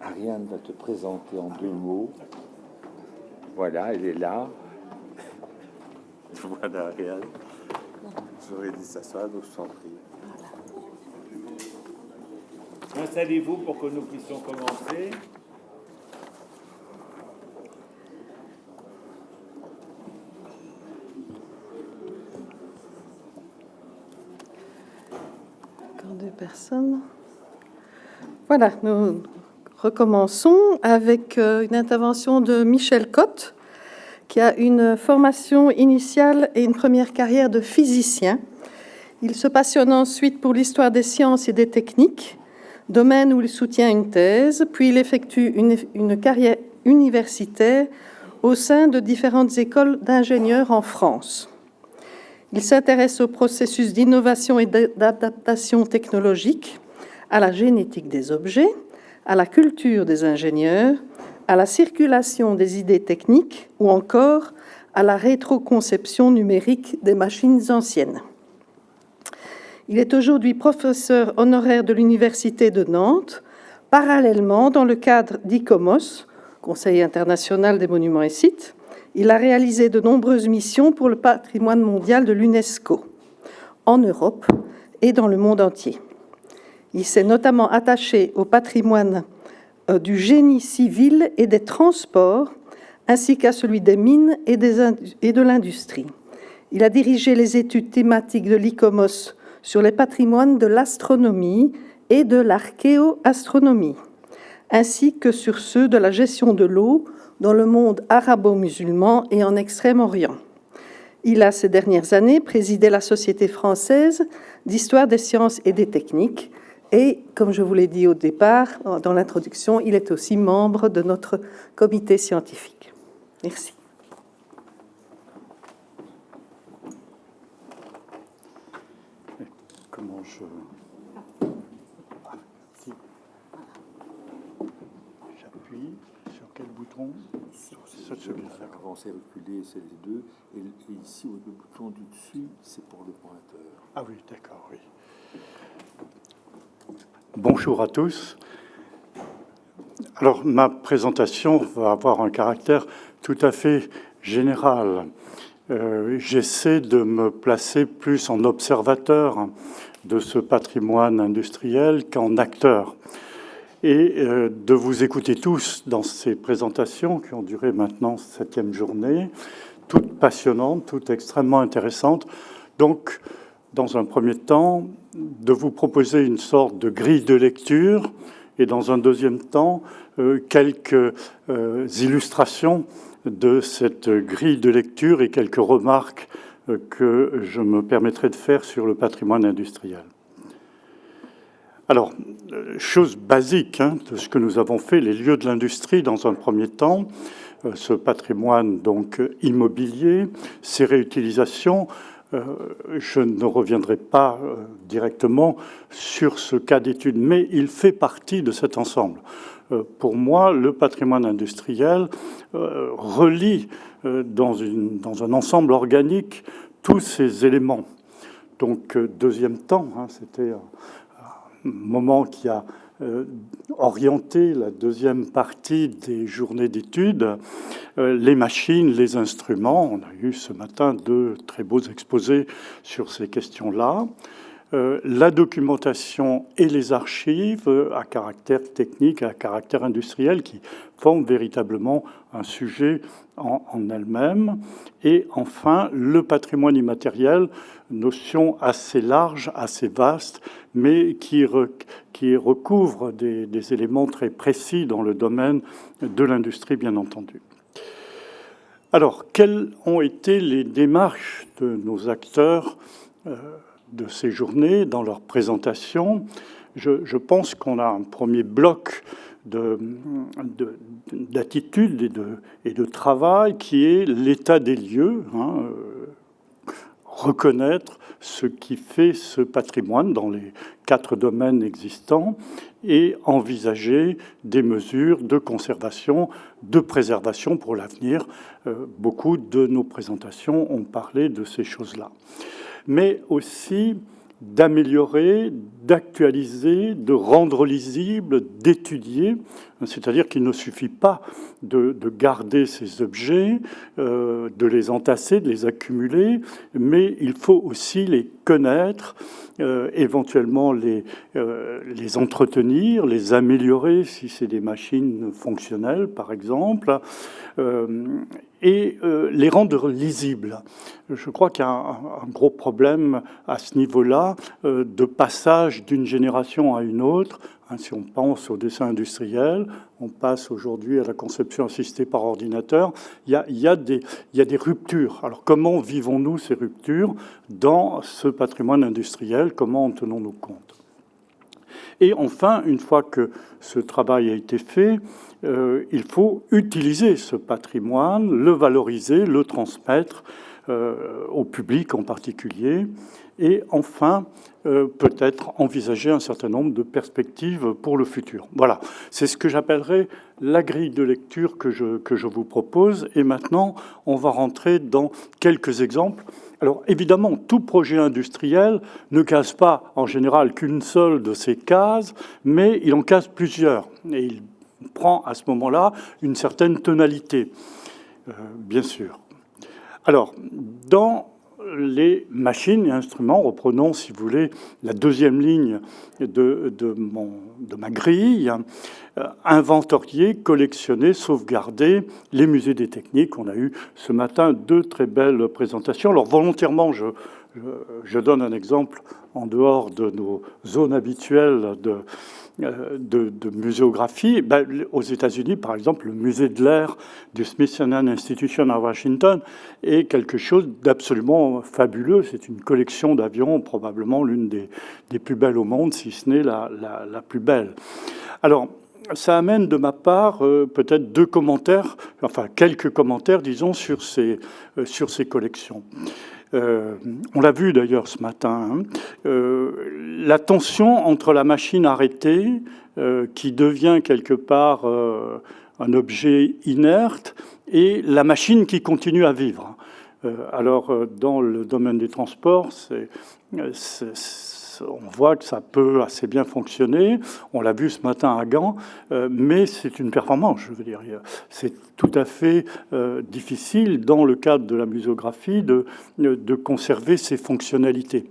Ariane va te présenter en 2 mots. Voilà, elle est là. Voilà, Ariane. J'aurais dit s'asseoir, donc je t'en prie. Installez-vous pour que nous puissions commencer. Encore 2 personnes. Voilà, nous recommençons avec une intervention de Michel Cotte, qui a une formation initiale et une première carrière de physicien. Il se passionne ensuite pour l'histoire des sciences et des techniques, domaine où il soutient une thèse, puis il effectue une carrière universitaire au sein de différentes écoles d'ingénieurs en France. Il s'intéresse au processus d'innovation et d'adaptation technologique, à la génétique des objets, à la culture des ingénieurs, à la circulation des idées techniques ou encore à la rétroconception numérique des machines anciennes. Il est aujourd'hui professeur honoraire de l'Université de Nantes, parallèlement dans le cadre d'ICOMOS, Conseil international des monuments et sites. Il a réalisé de nombreuses missions pour le patrimoine mondial de l'UNESCO, en Europe et dans le monde entier. Il s'est notamment attaché au patrimoine du génie civil et des transports, ainsi qu'à celui des mines et de l'industrie. Il a dirigé les études thématiques de l'ICOMOS sur les patrimoines de l'astronomie et de l'archéoastronomie, ainsi que sur ceux de la gestion de l'eau dans le monde arabo-musulman et en Extrême-Orient. Il a, ces dernières années, présidé la Société française d'histoire des sciences et des techniques. Et, comme je vous l'ai dit au départ, dans l'introduction, il est aussi membre de notre comité scientifique. Merci. Comment je... Si. J'appuie sur quel bouton? C'est celui-là. Avancer, reculer, c'est les deux. Et ici, le bouton du dessus, c'est pour le pointeur. Ah oui, d'accord, oui. Bonjour à tous. Alors, ma présentation va avoir un caractère tout à fait général. J'essaie de me placer plus en observateur de ce patrimoine industriel qu'en acteur. Et de vous écouter tous dans ces présentations qui ont duré maintenant 7e journée, toutes passionnantes, toutes extrêmement intéressantes. Donc, dans un premier temps, de vous proposer une sorte de grille de lecture et dans un deuxième temps, quelques illustrations de cette grille de lecture et quelques remarques que je me permettrai de faire sur le patrimoine industriel. Alors, chose basique de ce que nous avons fait, les lieux de l'industrie dans un premier temps, ce patrimoine donc immobilier, ses réutilisations. Je ne reviendrai pas directement sur ce cas d'étude, mais il fait partie de cet ensemble. Pour moi, le patrimoine industriel relie dans un ensemble organique tous ces éléments. Donc, deuxième temps, c'était un moment qui a orienté la deuxième partie des journées d'études, les machines, les instruments. On a eu ce matin 2 très beaux exposés sur ces questions-là. La documentation et les archives à caractère technique, à caractère industriel, qui forment véritablement un sujet en elles-mêmes. Et enfin, le patrimoine immatériel, notion assez large, assez vaste, mais qui recouvre des éléments très précis dans le domaine de l'industrie, bien entendu. Alors, quelles ont été les démarches de nos acteurs de ces journées dans leur présentation? Je pense qu'on a un premier bloc d'attitude et de travail qui est l'état des lieux, reconnaître ce qui fait ce patrimoine dans les 4 domaines existants et envisager des mesures de conservation, de préservation pour l'avenir. Beaucoup de nos présentations ont parlé de ces choses-là. Mais aussi d'améliorer, d'actualiser, de rendre lisible, d'étudier. C'est-à-dire qu'il ne suffit pas de garder ces objets, de les entasser, de les accumuler, mais il faut aussi les connaître, éventuellement les entretenir, les améliorer si c'est des machines fonctionnelles, par exemple, et les rendre lisibles. Je crois qu'il y a un gros problème à ce niveau-là de passage d'une génération à une autre. Si on pense au dessin industriel, on passe aujourd'hui à la conception assistée par ordinateur, il y a des ruptures. Alors comment vivons-nous ces ruptures dans ce patrimoine industriel? Comment en tenons-nous compte? Et enfin, une fois que ce travail a été fait, il faut utiliser ce patrimoine, le valoriser, le transmettre au public en particulier. Et enfin, peut-être envisager un certain nombre de perspectives pour le futur. Voilà, c'est ce que j'appellerais la grille de lecture que je vous propose. Et maintenant, on va rentrer dans quelques exemples. Alors évidemment, tout projet industriel ne casse pas en général qu'une seule de ces cases, mais il en casse plusieurs. Et il prend à ce moment-là une certaine tonalité, bien sûr. Alors, dans les machines et instruments, reprenons, si vous voulez, la deuxième ligne de ma grille, inventorier, collectionner, sauvegarder les musées des techniques. On a eu ce matin 2 très belles présentations. Alors volontairement, je donne un exemple en dehors de nos zones habituelles de muséographie. Aux États-Unis, par exemple, le musée de l'air du Smithsonian Institution à Washington est quelque chose d'absolument fabuleux. C'est une collection d'avions, probablement l'une des plus belles au monde, si ce n'est la plus belle. Alors, ça amène de ma part peut-être 2 commentaires, enfin quelques commentaires, disons, sur ces collections. On l'a vu d'ailleurs ce matin, la tension entre la machine arrêtée, qui devient quelque part un objet inerte, et la machine qui continue à vivre. Alors, dans le domaine des transports, on voit que ça peut assez bien fonctionner. On l'a vu ce matin à Gand, mais c'est une performance, je veux dire. C'est tout à fait difficile, dans le cadre de la muséographie, de conserver ces fonctionnalités.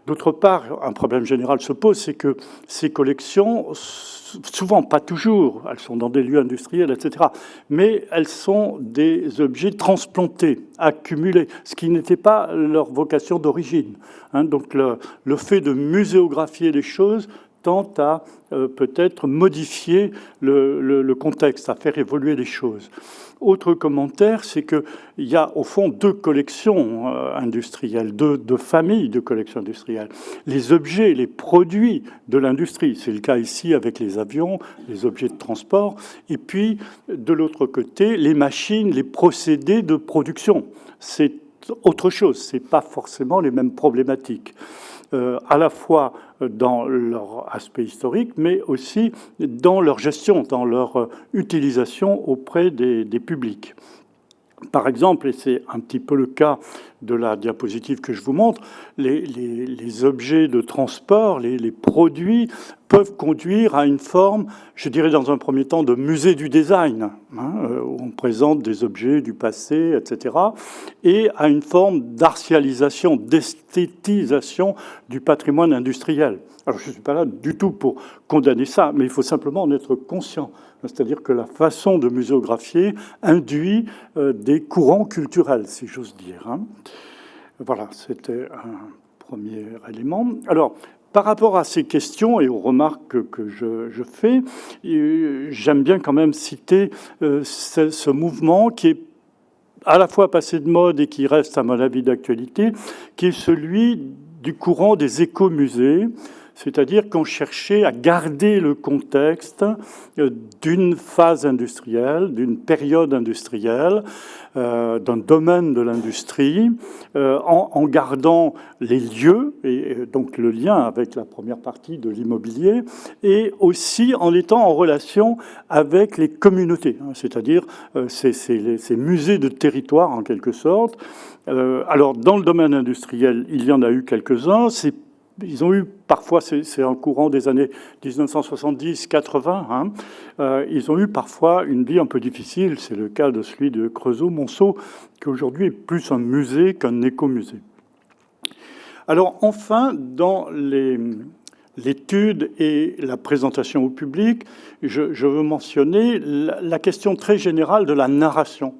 D'autre part, un problème général se pose, c'est que ces collections, souvent, pas toujours, elles sont dans des lieux industriels, etc., mais elles sont des objets transplantés, accumulés, ce qui n'était pas leur vocation d'origine. Donc le fait de muséographier les choses tend à peut-être modifier le contexte, à faire évoluer les choses. Autre commentaire, c'est qu'il y a au fond 2 collections industrielles, 2 familles de collections industrielles. Les objets, les produits de l'industrie, c'est le cas ici avec les avions, les objets de transport, et puis de l'autre côté, les machines, les procédés de production. C'est autre chose, c'est pas forcément les mêmes problématiques. À la fois dans leur aspect historique, mais aussi dans leur gestion, dans leur utilisation auprès des publics. Par exemple, et c'est un petit peu le cas de la diapositive que je vous montre, les objets de transport, les produits peuvent conduire à une forme, je dirais dans un premier temps, de musée du design, où on présente des objets du passé, etc., et à une forme d'artialisation, d'esthétisation du patrimoine industriel. Alors je ne suis pas là du tout pour condamner ça, mais il faut simplement en être conscient. C'est-à-dire que la façon de muséographier induit des courants culturels, si j'ose dire. Voilà, c'était un premier élément. Alors, par rapport à ces questions et aux remarques que je fais, j'aime bien quand même citer ce mouvement qui est à la fois passé de mode et qui reste, à mon avis, d'actualité, qui est celui du courant des écomusées, c'est-à-dire qu'on cherchait à garder le contexte d'une phase industrielle, d'une période industrielle, d'un domaine de l'industrie, en gardant les lieux, et donc le lien avec la première partie de l'immobilier, et aussi en étant en relation avec les communautés, c'est-à-dire ces musées de territoire en quelque sorte. Alors dans le domaine industriel, il y en a eu quelques-uns, c'est ils ont eu parfois, c'est un courant des années 1970-80, ils ont eu parfois une vie un peu difficile. C'est le cas de celui de Creusot-Monceau, qui aujourd'hui est plus un musée qu'un écomusée. Alors enfin, dans l'étude et la présentation au public, je veux mentionner la question très générale de la narration.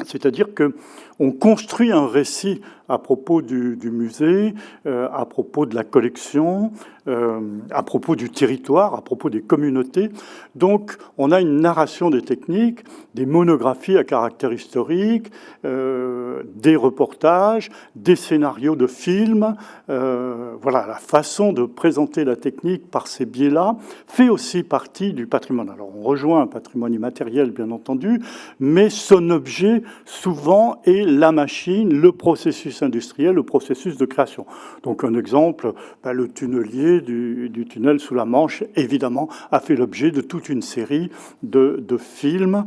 C'est-à-dire qu'on construit un récit à propos du musée, à propos de la collection, à propos du territoire, à propos des communautés. Donc, on a une narration des techniques, des monographies à caractère historique, des reportages, des scénarios de films. Voilà, la façon de présenter la technique par ces biais-là fait aussi partie du patrimoine. Alors, on rejoint un patrimoine immatériel, bien entendu, mais son objet, souvent, est la machine, le processus industriel, le processus de création. Donc, un exemple, le tunnelier du tunnel sous la Manche, évidemment, a fait l'objet de toute une série de films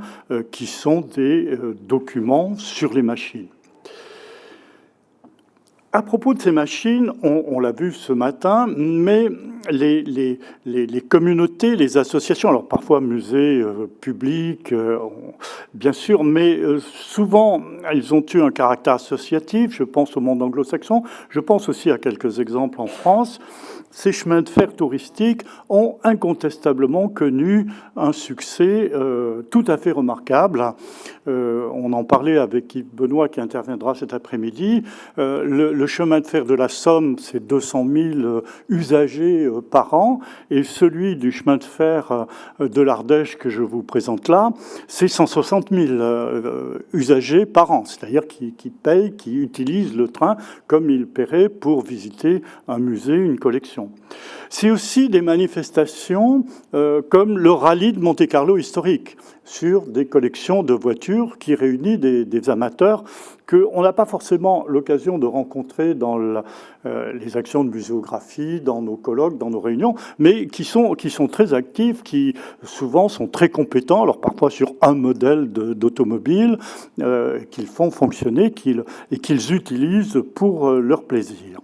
qui sont des documents sur les machines. À propos de ces machines, on l'a vu ce matin, mais les communautés, les associations, alors parfois musées publics, bien sûr, mais souvent, ils ont eu un caractère associatif. Je pense au monde anglo-saxon, je pense aussi à quelques exemples en France. Ces chemins de fer touristiques ont incontestablement connu un succès tout à fait remarquable. On en parlait avec Yves Benoît qui interviendra cet après-midi. Le chemin de fer de la Somme, c'est 200 000 usagers par an, et celui du chemin de fer de l'Ardèche que je vous présente là, c'est 160 000 usagers par an, c'est-à-dire qui payent, qui utilisent le train comme ils paieraient pour visiter un musée, une collection. C'est aussi des manifestations comme le rallye de Monte-Carlo historique sur des collections de voitures qui réunit des amateurs qu'on n'a pas forcément l'occasion de rencontrer dans les actions de muséographie, dans nos colloques, dans nos réunions, mais qui sont très actifs, qui souvent sont très compétents, alors parfois sur un modèle d'automobile qu'ils font fonctionner et qu'ils utilisent pour leur plaisir.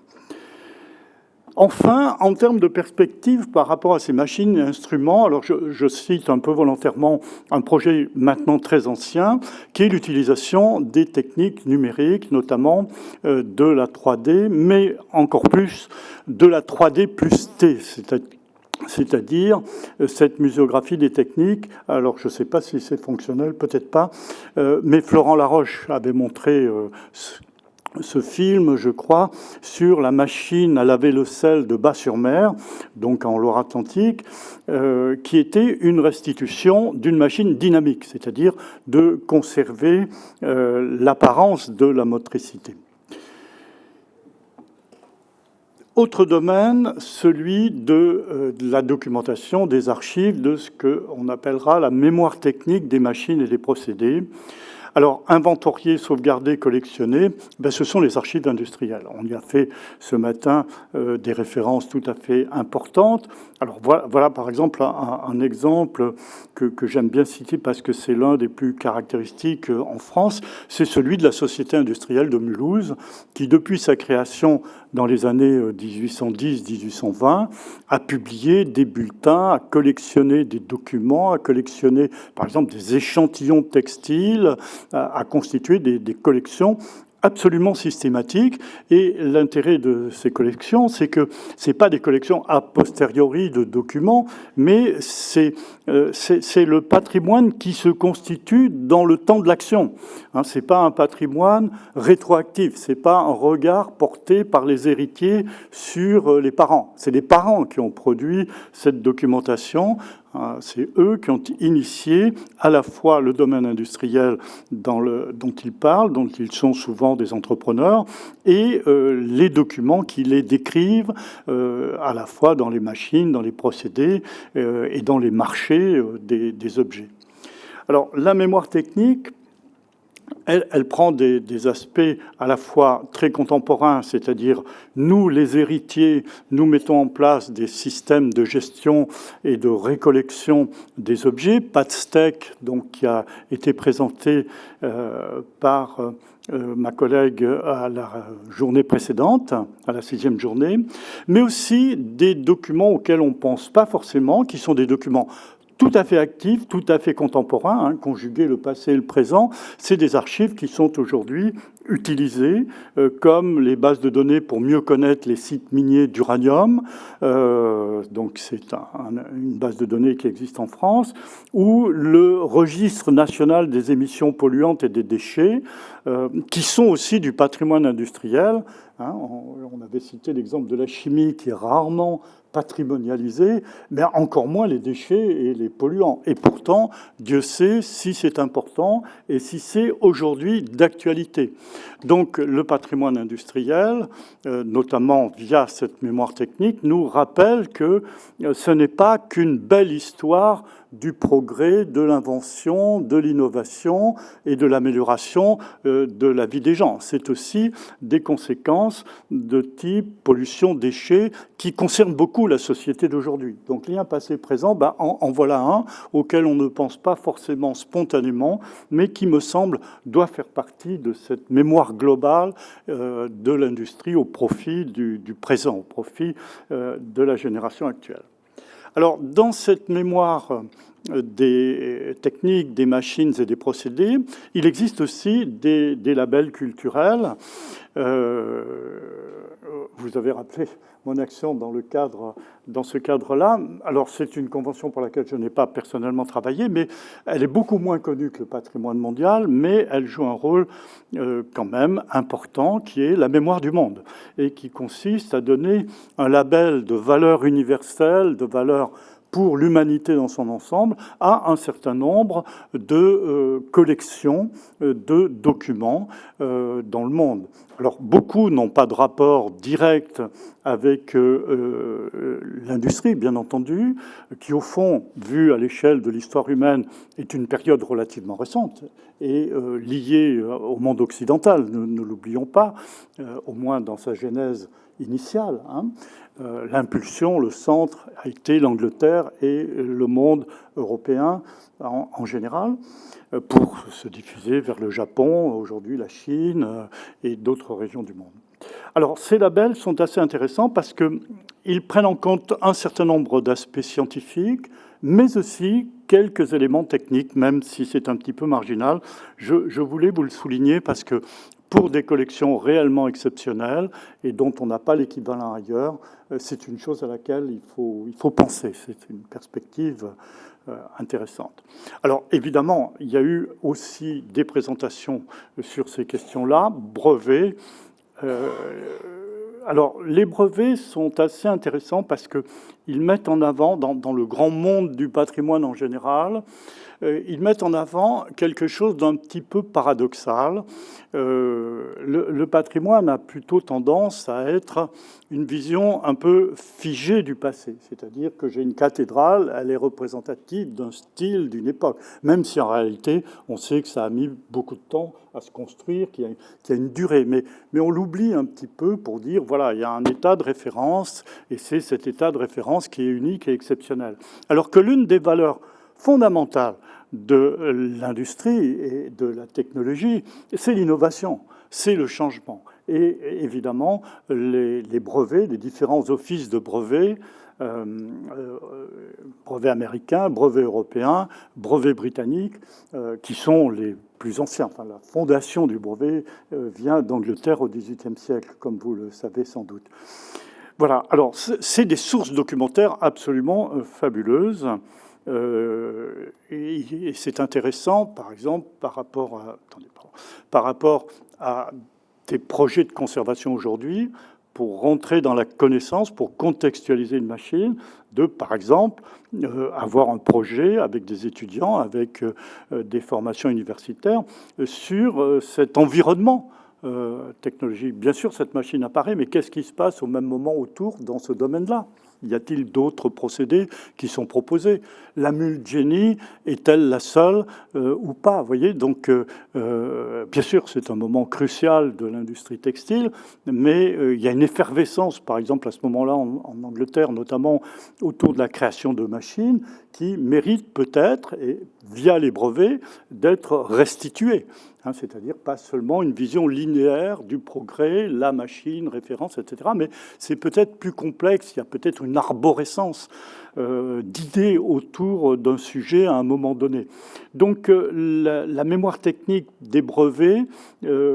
Enfin, en termes de perspective par rapport à ces machines et instruments, alors je cite un peu volontairement un projet maintenant très ancien, qui est l'utilisation des techniques numériques, notamment de la 3D, mais encore plus de la 3D plus T, c'est-à-dire cette muséographie des techniques. Alors, je ne sais pas si c'est fonctionnel, peut-être pas, mais Florent Laroche avait montré ce film, je crois, sur la machine à laver le sel de Bas-sur-Mer, donc en Loire-Atlantique, qui était une restitution d'une machine dynamique, c'est-à-dire de conserver l'apparence de la motricité. Autre domaine, celui de la documentation, des archives, de ce qu'on appellera la mémoire technique des machines et des procédés. Alors, inventorier, sauvegarder, collectionner, ce sont les archives industrielles. On y a fait ce matin des références tout à fait importantes. Alors voilà par exemple un exemple que j'aime bien citer parce que c'est l'un des plus caractéristiques en France, c'est celui de la Société industrielle de Mulhouse, qui depuis sa création dans les années 1810-1820 a publié des bulletins, a collectionné des documents, a collectionné par exemple des échantillons textiles, a constitué des collections absolument systématiques. Et l'intérêt de ces collections, c'est que c'est pas des collections a posteriori de documents, mais c'est le patrimoine qui se constitue dans le temps de l'action. C'est pas un patrimoine rétroactif, c'est pas un regard porté par les héritiers sur les parents. C'est les parents qui ont produit cette documentation. C'est eux qui ont initié à la fois le domaine industriel dont ils parlent, dont ils sont souvent des entrepreneurs, et les documents qui les décrivent à la fois dans les machines, dans les procédés et dans les marchés des objets. Alors, la mémoire technique, elle prend des aspects à la fois très contemporains, c'est-à-dire nous, les héritiers, nous mettons en place des systèmes de gestion et de récollection des objets. PADSTEC, donc, qui a été présenté par ma collègue à la journée précédente, à la 6e journée, mais aussi des documents auxquels on ne pense pas forcément, qui sont des documents tout à fait actifs, tout à fait contemporains, hein, conjuguer le passé et le présent. C'est des archives qui sont aujourd'hui utilisées comme les bases de données pour mieux connaître les sites miniers d'uranium. Donc c'est une base de données qui existe en France, ou le registre national des émissions polluantes et des déchets, qui sont aussi du patrimoine industriel. Hein, on avait cité l'exemple de la chimie qui est rarement patrimonialisé, mais encore moins les déchets et les polluants. Et pourtant, Dieu sait si c'est important et si c'est aujourd'hui d'actualité. Donc le patrimoine industriel, notamment via cette mémoire technique, nous rappelle que ce n'est pas qu'une belle histoire du progrès, de l'invention, de l'innovation et de l'amélioration de la vie des gens. C'est aussi des conséquences de type pollution, déchets, qui concernent beaucoup la société d'aujourd'hui. Donc lien passé-présent, en voilà un auquel on ne pense pas forcément spontanément, mais qui, me semble, doit faire partie de cette mémoire globale de l'industrie au profit du présent, au profit de la génération actuelle. Alors, dans cette mémoire des techniques, des machines et des procédés, il existe aussi des labels culturels. Vous avez rappelé mon action dans ce cadre-là. Alors, c'est une convention pour laquelle je n'ai pas personnellement travaillé, mais elle est beaucoup moins connue que le patrimoine mondial, mais elle joue un rôle quand même important, qui est la mémoire du monde, et qui consiste à donner un label de valeur universelle, de valeur pour l'humanité dans son ensemble, à un certain nombre de collections de documents dans le monde. Alors, beaucoup n'ont pas de rapport direct avec l'industrie, bien entendu, qui, au fond, vu à l'échelle de l'histoire humaine, est une période relativement récente et liée au monde occidental, ne l'oublions pas, au moins dans sa genèse initiale. L'impulsion, le centre a été l'Angleterre et le monde européen en général, pour se diffuser vers le Japon, aujourd'hui la Chine et d'autres régions du monde. Alors, ces labels sont assez intéressants parce qu'ils prennent en compte un certain nombre d'aspects scientifiques, mais aussi quelques éléments techniques, même si c'est un petit peu marginal. Je voulais vous le souligner parce que pour des collections réellement exceptionnelles et dont on n'a pas l'équivalent ailleurs, c'est une chose à laquelle il faut penser. C'est une perspective intéressante. Alors, évidemment, il y a eu aussi des présentations sur ces questions-là, brevets. Alors, les brevets sont assez intéressants parce qu'ils mettent en avant, dans le grand monde du patrimoine en général, ils mettent en avant quelque chose d'un petit peu paradoxal. Le patrimoine a plutôt tendance à être une vision un peu figée du passé. C'est-à-dire que j'ai une cathédrale, elle est représentative d'un style, d'une époque. Même si en réalité, on sait que ça a mis beaucoup de temps à se construire, qu'il y a une durée. Mais on l'oublie un petit peu pour dire, voilà, il y a un état de référence, et c'est cet état de référence qui est unique et exceptionnel. Alors que l'une des valeurs fondamentales de l'industrie et de la technologie, c'est l'innovation, c'est le changement. Et évidemment, les brevets, les différents offices de brevets, brevets américains, brevets européens, brevets britanniques, qui sont les plus anciens. Enfin, la fondation du brevet vient d'Angleterre au XVIIIe siècle, comme vous le savez sans doute. Voilà, alors c'est des sources documentaires absolument fabuleuses. Et c'est intéressant, par exemple, par rapport à des projets de conservation aujourd'hui, pour rentrer dans la connaissance, pour contextualiser une machine, de, par exemple, avoir un projet avec des étudiants, avec des formations universitaires, sur cet environnement technologique. Bien sûr, cette machine apparaît, mais qu'est-ce qui se passe au même moment autour dans ce domaine-là ? Y a-t-il d'autres procédés qui sont proposés? La mule Jenny est-elle la seule ou pas? Vous voyez, donc bien sûr, c'est un moment crucial de l'industrie textile, mais il y a une effervescence, par exemple, à ce moment-là, en Angleterre, notamment autour de la création de machines, qui méritent peut-être, et via les brevets, d'être restituées. Hein, c'est-à-dire pas seulement une vision linéaire du progrès, la machine, référence, etc. Mais c'est peut-être plus complexe, il y a peut-être une arborescence d'idées autour d'un sujet à un moment donné. Donc la mémoire technique des brevets,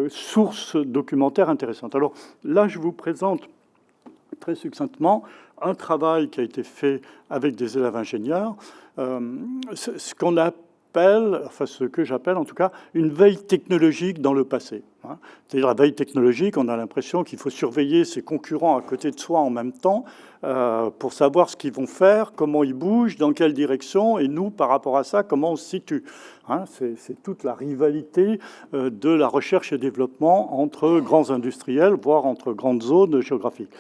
source documentaire intéressante. Alors là, je vous présente très succinctement un travail qui a été fait avec des élèves ingénieurs, ce qu'on appelle, enfin ce que j'appelle en tout cas, une veille technologique dans le passé. C'est-à-dire la veille technologique, on a l'impression qu'il faut surveiller ses concurrents à côté de soi en même temps pour savoir ce qu'ils vont faire, comment ils bougent, dans quelle direction, et nous, par rapport à ça, comment on se situe. C'est toute la rivalité de la recherche et développement entre grands industriels, voire entre grandes zones géographiques.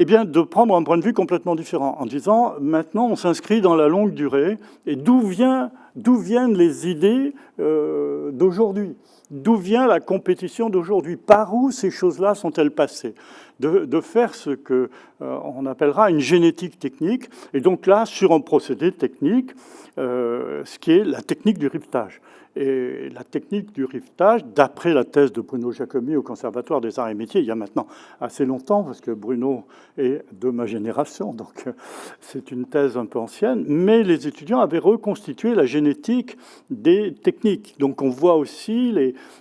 Eh bien, de prendre un point de vue complètement différent, en disant, maintenant, on s'inscrit dans la longue durée, et d'où viennent les idées d'aujourd'hui? D'où vient la compétition d'aujourd'hui? Par où ces choses-là sont-elles passées? De faire ce qu'on appellera une génétique technique, et donc là, sur un procédé technique, ce qui est la technique du rivetage. Et la technique du rivetage, d'après la thèse de Bruno Giacomi au Conservatoire des Arts et Métiers, il y a maintenant assez longtemps, parce que Bruno est de ma génération, donc c'est une thèse un peu ancienne, mais les étudiants avaient reconstitué la génétique des techniques. Donc on voit aussi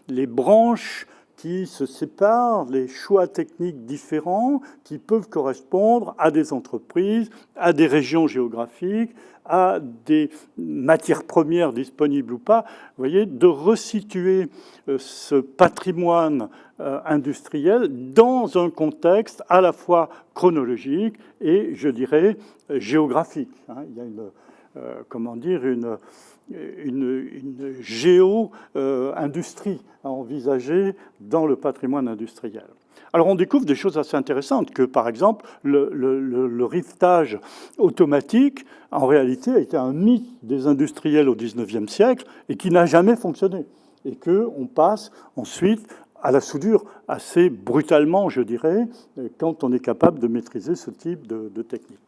les branches qui se séparent, les choix techniques différents qui peuvent correspondre à des entreprises, à des régions géographiques, à des matières premières disponibles ou pas. Vous voyez, de resituer ce patrimoine industriel dans un contexte à la fois chronologique et, je dirais, géographique. Il y a une géo-industrie à envisager dans le patrimoine industriel. Alors on découvre des choses assez intéressantes, que par exemple le rivetage automatique, en réalité, a été un mythe des industriels au XIXe siècle et qui n'a jamais fonctionné. Et qu'on passe ensuite à la soudure assez brutalement, je dirais, quand on est capable de maîtriser ce type de technique.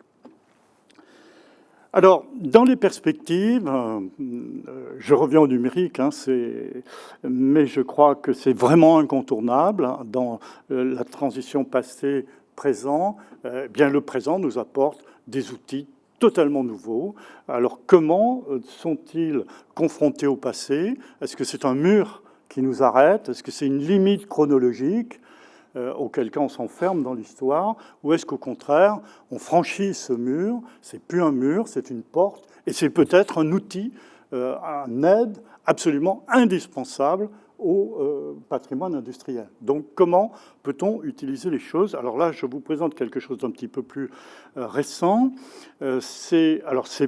Alors, dans les perspectives, je reviens au numérique, mais je crois que c'est vraiment incontournable dans la transition passé-présent. Bien, le présent nous apporte des outils totalement nouveaux. Alors, comment sont-ils confrontés au passé? Est-ce que c'est un mur qui nous arrête? Est-ce que c'est une limite chronologique auquel cas on s'enferme dans l'histoire, ou est-ce qu'au contraire, on franchit ce mur, c'est plus un mur, c'est une porte, et c'est peut-être un outil, un aide absolument indispensable au patrimoine industriel. Donc comment peut-on utiliser les choses? Alors là, je vous présente quelque chose d'un petit peu plus récent. C'est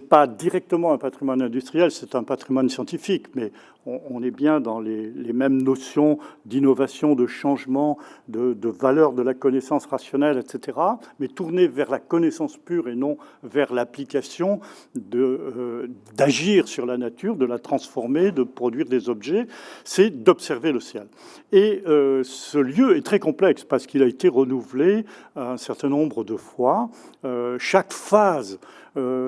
pas directement un patrimoine industriel, c'est un patrimoine scientifique, mais on est bien dans les mêmes notions d'innovation, de changement, de valeur de la connaissance rationnelle, etc., mais tourné vers la connaissance pure et non vers l'application d'agir sur la nature, de la transformer, de produire des objets, c'est d'observer le ciel. Et ce lieu est très complexe parce qu'il a été renouvelé un certain nombre de fois. Chaque phase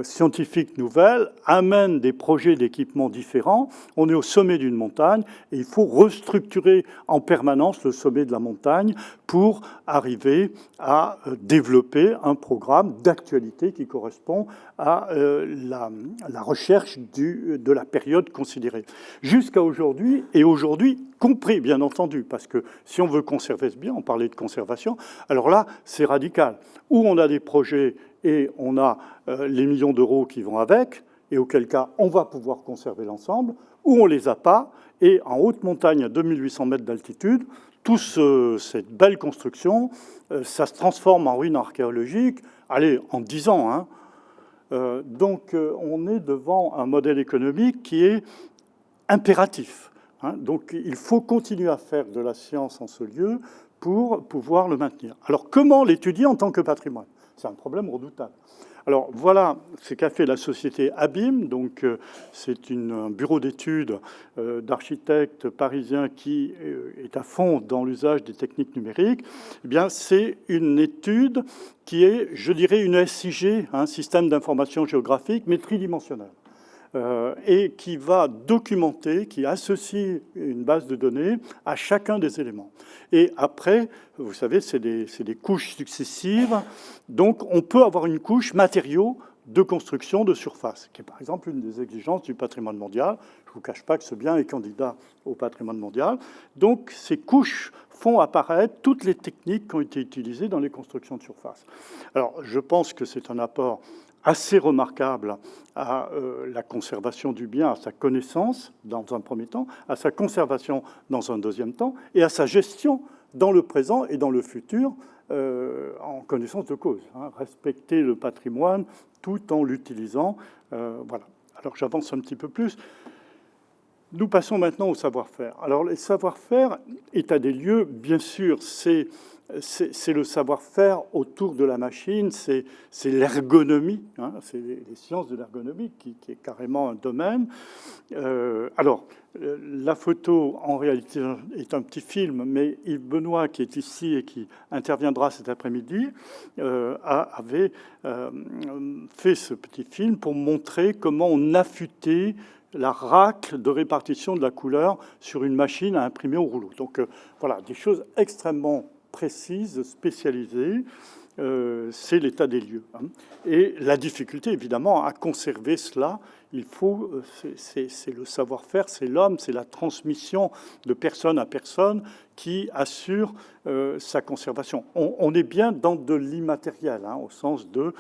scientifique nouvelle amène des projets d'équipement différents. On est au sommet d'une montagne et il faut restructurer en permanence le sommet de la montagne pour arriver à développer un programme d'actualité qui correspond à la recherche de la période considérée. Jusqu'à aujourd'hui, et aujourd'hui compris bien entendu, parce que si on veut conserver ce bien, on parlait de conservation, alors là c'est radical. Où on a des projets et on a les millions d'euros qui vont avec, et auquel cas on va pouvoir conserver l'ensemble, ou on les a pas, et en haute montagne à 2800 mètres d'altitude, toute cette belle construction, ça se transforme en ruine archéologique, allez, en 10 ans. Donc on est devant un modèle économique qui est impératif. Donc il faut continuer à faire de la science en ce lieu pour pouvoir le maintenir. Alors comment l'étudier en tant que patrimoine ? C'est un problème redoutable. Alors voilà ce qu'a fait la société Abim. Donc c'est un bureau d'études d'architectes parisiens qui est à fond dans l'usage des techniques numériques. Eh bien, c'est une étude qui est, je dirais, une SIG, un système d'information géographique, mais tridimensionnel. Et qui va documenter, qui associe une base de données à chacun des éléments. Et après, vous savez, c'est des couches successives. Donc, on peut avoir une couche matériaux de construction de surface, qui est par exemple une des exigences du patrimoine mondial. Je ne vous cache pas que ce bien est candidat au patrimoine mondial. Donc, ces couches font apparaître toutes les techniques qui ont été utilisées dans les constructions de surface. Alors, je pense que c'est un apport assez remarquable à la conservation du bien, à sa connaissance dans un premier temps, à sa conservation dans un deuxième temps, et à sa gestion dans le présent et dans le futur, en connaissance de cause. Respecter le patrimoine tout en l'utilisant. Voilà. Alors j'avance un petit peu plus. Nous passons maintenant au savoir-faire. Alors le savoir-faire, état des lieux, bien sûr, c'est le savoir-faire autour de la machine, c'est l'ergonomie, c'est les sciences de l'ergonomie qui est carrément un domaine. Alors, la photo, en réalité, est un petit film, mais Yves Benoît, qui est ici et qui interviendra cet après-midi, avait fait ce petit film pour montrer comment on affûtait la racle de répartition de la couleur sur une machine à imprimer au rouleau. Donc, voilà, des choses extrêmement précise, spécialisée, c'est l'état des lieux. Et la difficulté, évidemment, à conserver cela, il faut, c'est le savoir-faire, c'est l'homme, c'est la transmission de personne à personne qui assure sa conservation. On est bien dans de l'immatériel, au sens de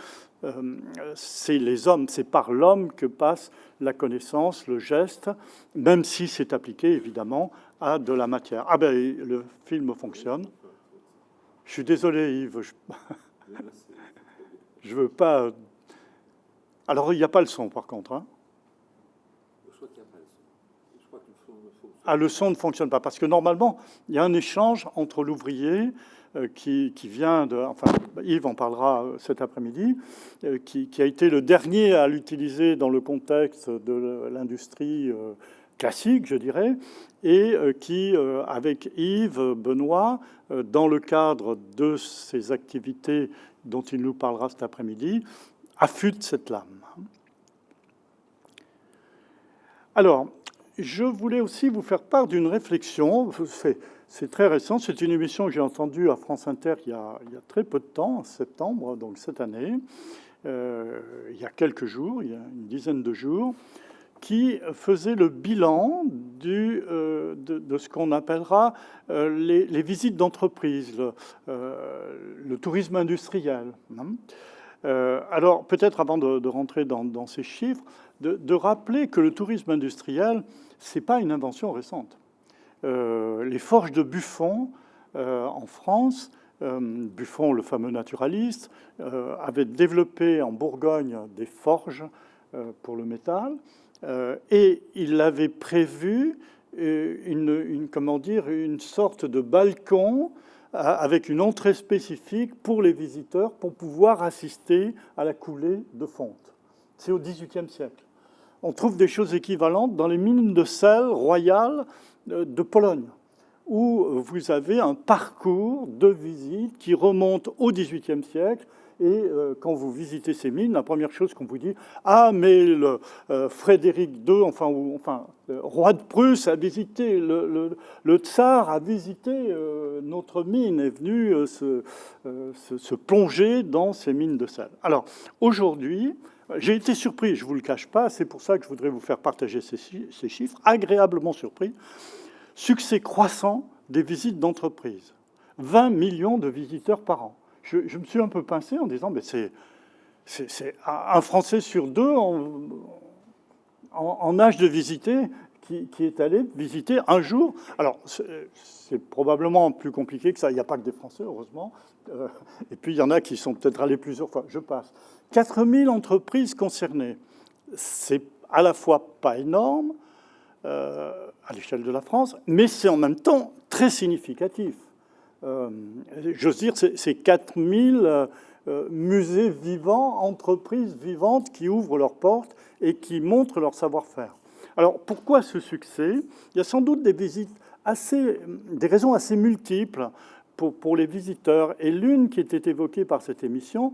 c'est les hommes, c'est par l'homme que passe la connaissance, le geste, même si c'est appliqué, évidemment, à de la matière. Ah ben, le film fonctionne. Je suis désolé, Yves. Je veux pas. Alors, il n'y a pas le son, par contre. Je crois qu'il n'y a pas le son. Je crois que le son ne fonctionne pas. Parce que normalement, il y a un échange entre l'ouvrier qui vient de. Enfin, Yves en parlera cet après-midi, qui a été le dernier à l'utiliser dans le contexte de l'industrie classique, je dirais, et qui, avec Yves Benoît, dans le cadre de ces activités dont il nous parlera cet après-midi, affûte cette lame. Alors, je voulais aussi vous faire part d'une réflexion. C'est très récent. C'est une émission que j'ai entendue à France Inter il y a très peu de temps, en septembre, donc cette année, il y a quelques jours, il y a une dizaine de jours, qui faisait le bilan de ce qu'on appellera les visites d'entreprise, le tourisme industriel. Alors, peut-être avant de rentrer dans ces chiffres, de rappeler que le tourisme industriel, ce n'est pas une invention récente. Les forges de Buffon, en France, Buffon, le fameux naturaliste, avait développé en Bourgogne des forges pour le métal, et il avait prévu une sorte de balcon avec une entrée spécifique pour les visiteurs pour pouvoir assister à la coulée de fonte. C'est au XVIIIe siècle. On trouve des choses équivalentes dans les mines de sel royales de Pologne, où vous avez un parcours de visite qui remonte au XVIIIe siècle. Et quand vous visitez ces mines, la première chose qu'on vous dit, ah, mais le Frédéric II, roi de Prusse a visité, le tsar a visité notre mine, est venu se plonger dans ces mines de sel. Alors, aujourd'hui, j'ai été surpris, je ne vous le cache pas, c'est pour ça que je voudrais vous faire partager ces chiffres, agréablement surpris. Succès croissant des visites d'entreprise. 20 millions de visiteurs par an. Je me suis un peu pincé en disant, mais c'est un Français sur deux en âge de visiter qui est allé visiter un jour. Alors, c'est probablement plus compliqué que ça. Il n'y a pas que des Français, heureusement. Et puis, il y en a qui sont peut-être allés plusieurs fois. Je passe. 4000 entreprises concernées. C'est à la fois pas énorme à l'échelle de la France, mais c'est en même temps très significatif. J'ose dire, c'est 4000 musées vivants, entreprises vivantes qui ouvrent leurs portes et qui montrent leur savoir-faire. Alors, pourquoi ce succès? Il y a sans doute des raisons assez multiples pour les visiteurs. Et l'une qui était évoquée par cette émission,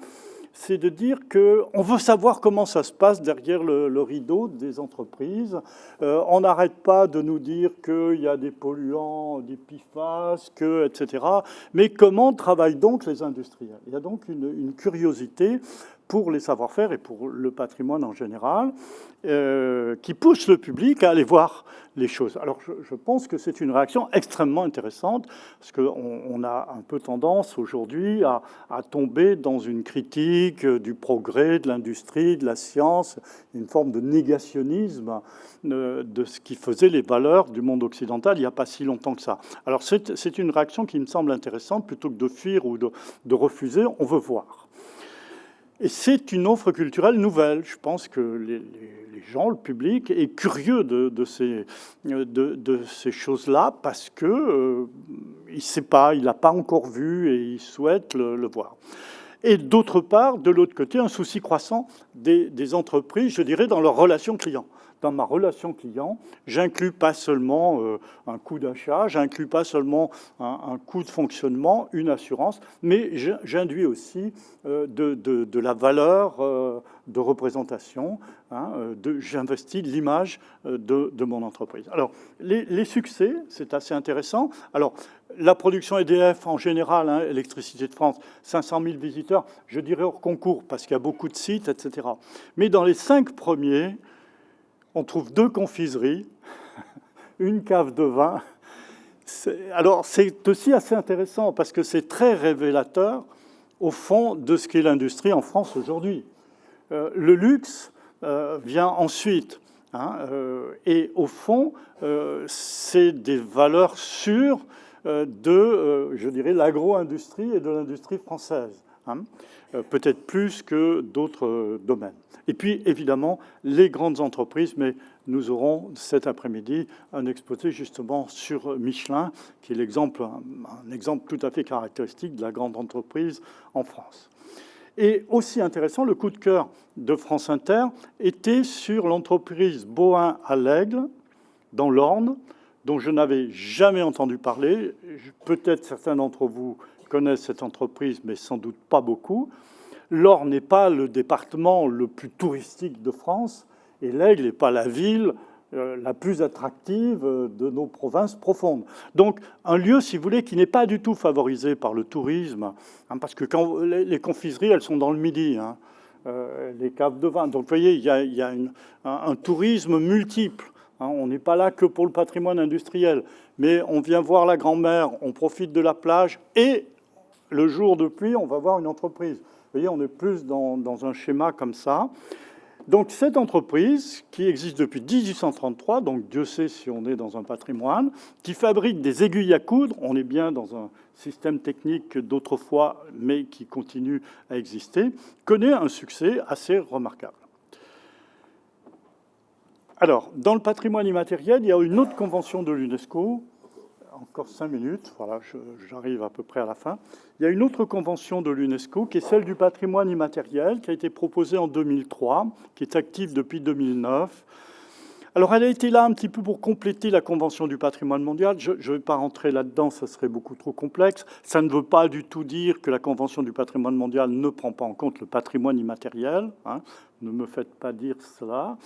c'est de dire qu'on veut savoir comment ça se passe derrière le rideau des entreprises. On n'arrête pas de nous dire qu'il y a des polluants, des PFAS, etc. Mais comment travaillent donc les industriels? Il y a donc une curiosité pour les savoir-faire et pour le patrimoine en général, qui pousse le public à aller voir les choses. Alors je pense que c'est une réaction extrêmement intéressante, parce qu'on a un peu tendance aujourd'hui à tomber dans une critique du progrès, de l'industrie, de la science, une forme de négationnisme de ce qui faisait les valeurs du monde occidental il n'y a pas si longtemps que ça. Alors c'est une réaction qui me semble intéressante, plutôt que de fuir ou de refuser, on veut voir. Et c'est une offre culturelle nouvelle. Je pense que les gens, le public, est curieux de ces choses-là parce que il ne sait pas, il n'a pas encore vu et il souhaite le voir. Et d'autre part, de l'autre côté, un souci croissant des entreprises, je dirais, dans leur relation client. Dans ma relation client, j'inclus pas seulement un coût d'achat, j'inclus pas seulement un coût de fonctionnement, une assurance, mais j'induis aussi de la valeur de représentation. J'investis l'image de mon entreprise. Alors, les succès, c'est assez intéressant. Alors, la production EDF en général, Électricité de France, 500 000 visiteurs, je dirais hors concours, parce qu'il y a beaucoup de sites, etc. Mais dans les 5 premiers, on trouve 2 confiseries, une cave de vin. Alors, c'est aussi assez intéressant parce que c'est très révélateur, au fond, de ce qu'est l'industrie en France aujourd'hui. Le luxe vient ensuite. Et au fond, c'est des valeurs sûres je dirais, l'agro-industrie et de l'industrie française. Peut-être plus que d'autres domaines. Et puis, évidemment, les grandes entreprises, mais nous aurons cet après-midi un exposé justement sur Michelin, qui est un exemple tout à fait caractéristique de la grande entreprise en France. Et aussi intéressant, le coup de cœur de France Inter était sur l'entreprise Bohain à l'Aigle, dans l'Orne, dont je n'avais jamais entendu parler. Peut-être certains d'entre vous connaissent cette entreprise, mais sans doute pas beaucoup. L'Orne n'est pas le département le plus touristique de France, et l'Aigle n'est pas la ville la plus attractive de nos provinces profondes. Donc, un lieu, si vous voulez, qui n'est pas du tout favorisé par le tourisme, parce que quand les confiseries, elles sont dans le Midi, les caves de vin. Donc, vous voyez, il y a un tourisme multiple. On n'est pas là que pour le patrimoine industriel, mais on vient voir la grand-mère, on profite de la plage, et le jour de pluie, on va voir une entreprise. Vous voyez, on est plus dans un schéma comme ça. Donc cette entreprise, qui existe depuis 1833, donc Dieu sait si on est dans un patrimoine, qui fabrique des aiguilles à coudre, on est bien dans un système technique d'autrefois, mais qui continue à exister, connaît un succès assez remarquable. Alors, dans le patrimoine immatériel, il y a une autre convention de l'UNESCO, encore 5 minutes, voilà, j'arrive à peu près à la fin. Il y a une autre convention de l'UNESCO qui est celle du patrimoine immatériel, qui a été proposée en 2003, qui est active depuis 2009. Alors, elle a été là un petit peu pour compléter la convention du patrimoine mondial. Je ne vais pas rentrer là-dedans, ça serait beaucoup trop complexe. Ça ne veut pas du tout dire que la convention du patrimoine mondial ne prend pas en compte le patrimoine immatériel. Ne me faites pas dire cela.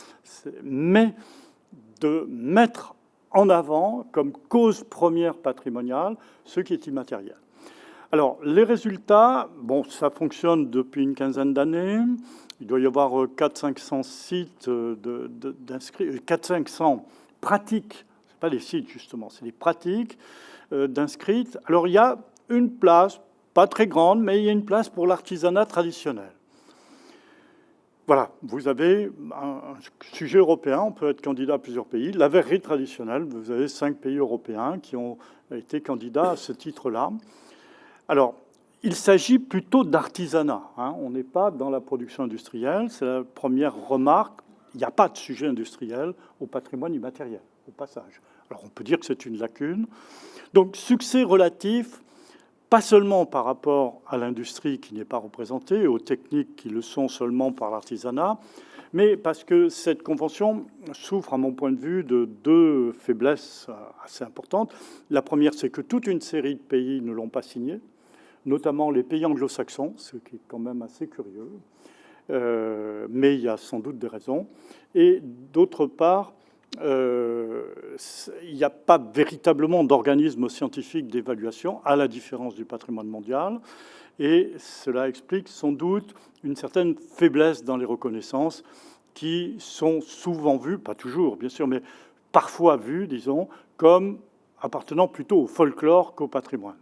Mais de mettre en avant, comme cause première patrimoniale, ce qui est immatériel. Alors, les résultats, bon, ça fonctionne depuis une quinzaine d'années. Il doit y avoir 400-500 sites d'inscrits, 400-500 pratiques. Ce n'est pas les sites, justement, c'est les pratiques d'inscrites. Alors, il y a une place, pas très grande, mais il y a une place pour l'artisanat traditionnel. Voilà, vous avez un sujet européen, on peut être candidat à plusieurs pays. La verrerie traditionnelle, vous avez 5 pays européens qui ont été candidats à ce titre-là. Alors, il s'agit plutôt d'artisanat. On n'est pas dans la production industrielle. C'est la première remarque. Il n'y a pas de sujet industriel au patrimoine immatériel, au passage. Alors, on peut dire que c'est une lacune. Donc, succès relatif pas seulement par rapport à l'industrie qui n'est pas représentée, aux techniques qui le sont seulement par l'artisanat, mais parce que cette convention souffre, à mon point de vue, de deux faiblesses assez importantes. La première, c'est que toute une série de pays ne l'ont pas signée, notamment les pays anglo-saxons, ce qui est quand même assez curieux, mais il y a sans doute des raisons. Et d'autre part, il n'y a pas véritablement d'organisme scientifique d'évaluation, à la différence du patrimoine mondial, et cela explique sans doute une certaine faiblesse dans les reconnaissances qui sont souvent vues, pas toujours bien sûr, mais parfois vues, disons, comme appartenant plutôt au folklore qu'au patrimoine.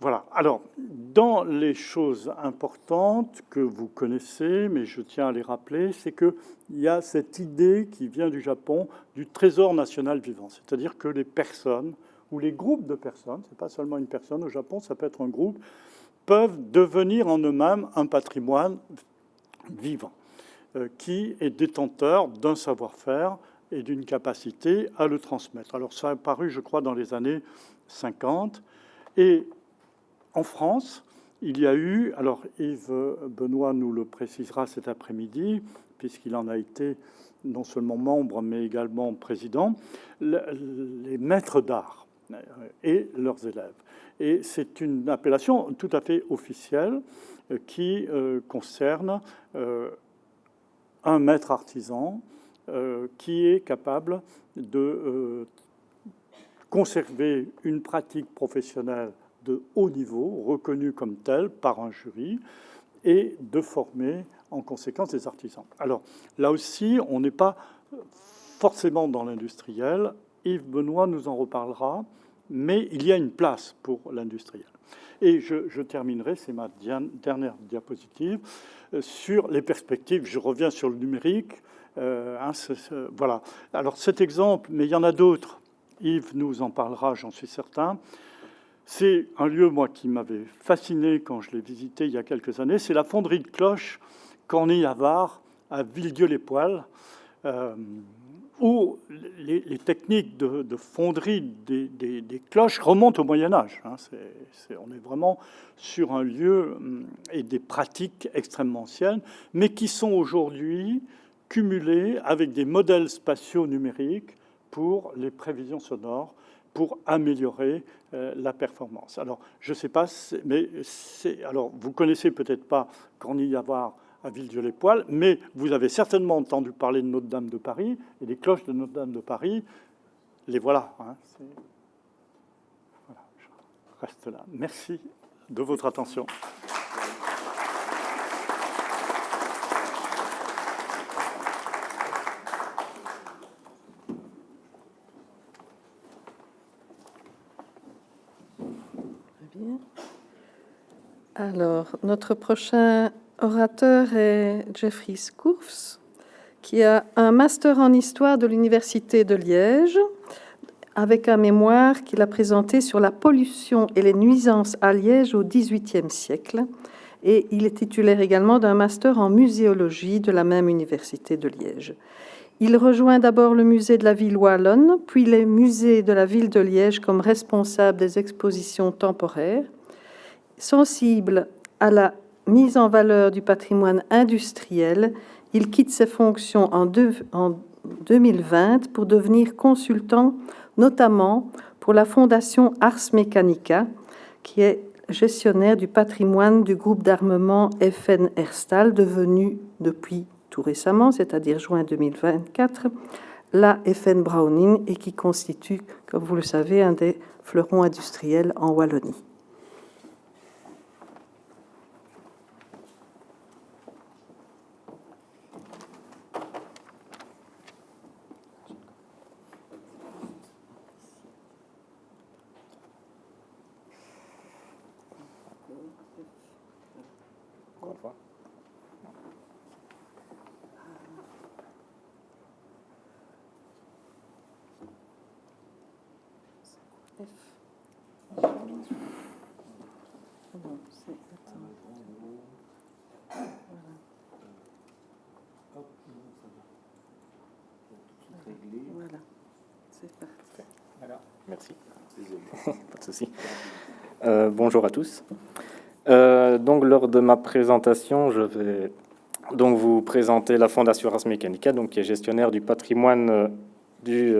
Voilà. Alors, dans les choses importantes que vous connaissez, mais je tiens à les rappeler, c'est qu'il y a cette idée qui vient du Japon du trésor national vivant. C'est-à-dire que les personnes, ou les groupes de personnes, c'est pas seulement une personne, au Japon, ça peut être un groupe, peuvent devenir en eux-mêmes un patrimoine vivant, qui est détenteur d'un savoir-faire et d'une capacité à le transmettre. Alors, ça a apparu, je crois, dans les années 50, et en France, il y a eu, alors Yves Benoît nous le précisera cet après-midi, puisqu'il en a été non seulement membre, mais également président, les maîtres d'art et leurs élèves. Et c'est une appellation tout à fait officielle qui concerne un maître artisan qui est capable de conserver une pratique professionnelle de haut niveau, reconnu comme tel par un jury, et de former en conséquence des artisans. Alors là aussi, on n'est pas forcément dans l'industriel. Yves Benoît nous en reparlera, mais il y a une place pour l'industriel. Et je terminerai, c'est ma dernière diapositive, sur les perspectives. Je reviens sur le numérique. Voilà. Alors cet exemple, mais il y en a d'autres. Yves nous en parlera, j'en suis certain. C'est un lieu, moi, qui m'avait fasciné quand je l'ai visité il y a quelques années. C'est la fonderie de cloches Cornille-Havard à Villedieu-les-Poêles, où les techniques de fonderie des cloches remontent au Moyen-Âge. On est vraiment sur un lieu et des pratiques extrêmement anciennes, mais qui sont aujourd'hui cumulées avec des modèles spatiaux numériques pour les prévisions sonores, pour améliorer la performance. Alors, je ne sais pas, mais alors vous connaissez peut-être pas Cornille-Havard à Villedieu-les-Poêles, mais vous avez certainement entendu parler de Notre-Dame de Paris et des cloches de Notre-Dame de Paris. Les voilà. Voilà, je reste là. Merci de votre attention. Alors, notre prochain orateur est Jeffrey Scourfs, qui a un master en histoire de l'Université de Liège, avec un mémoire qu'il a présenté sur la pollution et les nuisances à Liège au XVIIIe siècle. Et il est titulaire également d'un master en muséologie de la même Université de Liège. Il rejoint d'abord le musée de la ville wallonne, puis les musées de la ville de Liège comme responsable des expositions temporaires. Sensible à la mise en valeur du patrimoine industriel, il quitte ses fonctions en 2020 pour devenir consultant, notamment pour la fondation Ars Mechanica, qui est gestionnaire du patrimoine du groupe d'armement FN Herstal, devenu depuis tout récemment, c'est-à-dire juin 2024, la FN Browning, et qui constitue, comme vous le savez, un des fleurons industriels en Wallonie. Voilà, c'est parti. Voilà, merci. Pas de souci. Bonjour à tous. Donc, lors de ma présentation, je vais donc vous présenter la Fondation Ars Mechanica, donc, qui est gestionnaire du patrimoine du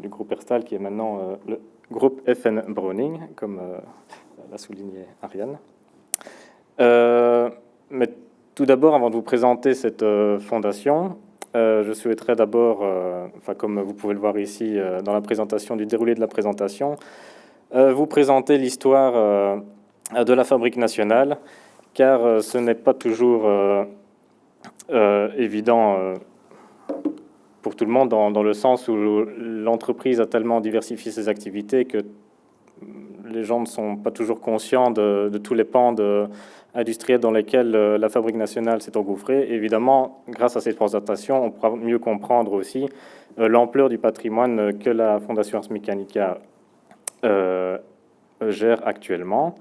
groupe Herstal, qui est maintenant le groupe FN Browning, comme l'a souligné Ariane. Mais tout d'abord, avant de vous présenter cette fondation, je souhaiterais d'abord, comme vous pouvez le voir ici dans la présentation, du déroulé de la présentation, vous présenter l'histoire de la Fabrique nationale, car ce n'est pas toujours évident pour tout le monde, dans le sens où l'entreprise a tellement diversifié ses activités que les gens ne sont pas toujours conscients de tous les pans industriels dans lesquels la Fabrique nationale s'est engouffrée. Évidemment, grâce à cette présentation, on pourra mieux comprendre aussi l'ampleur du patrimoine que la Fondation Ars Mechanica gère actuellement.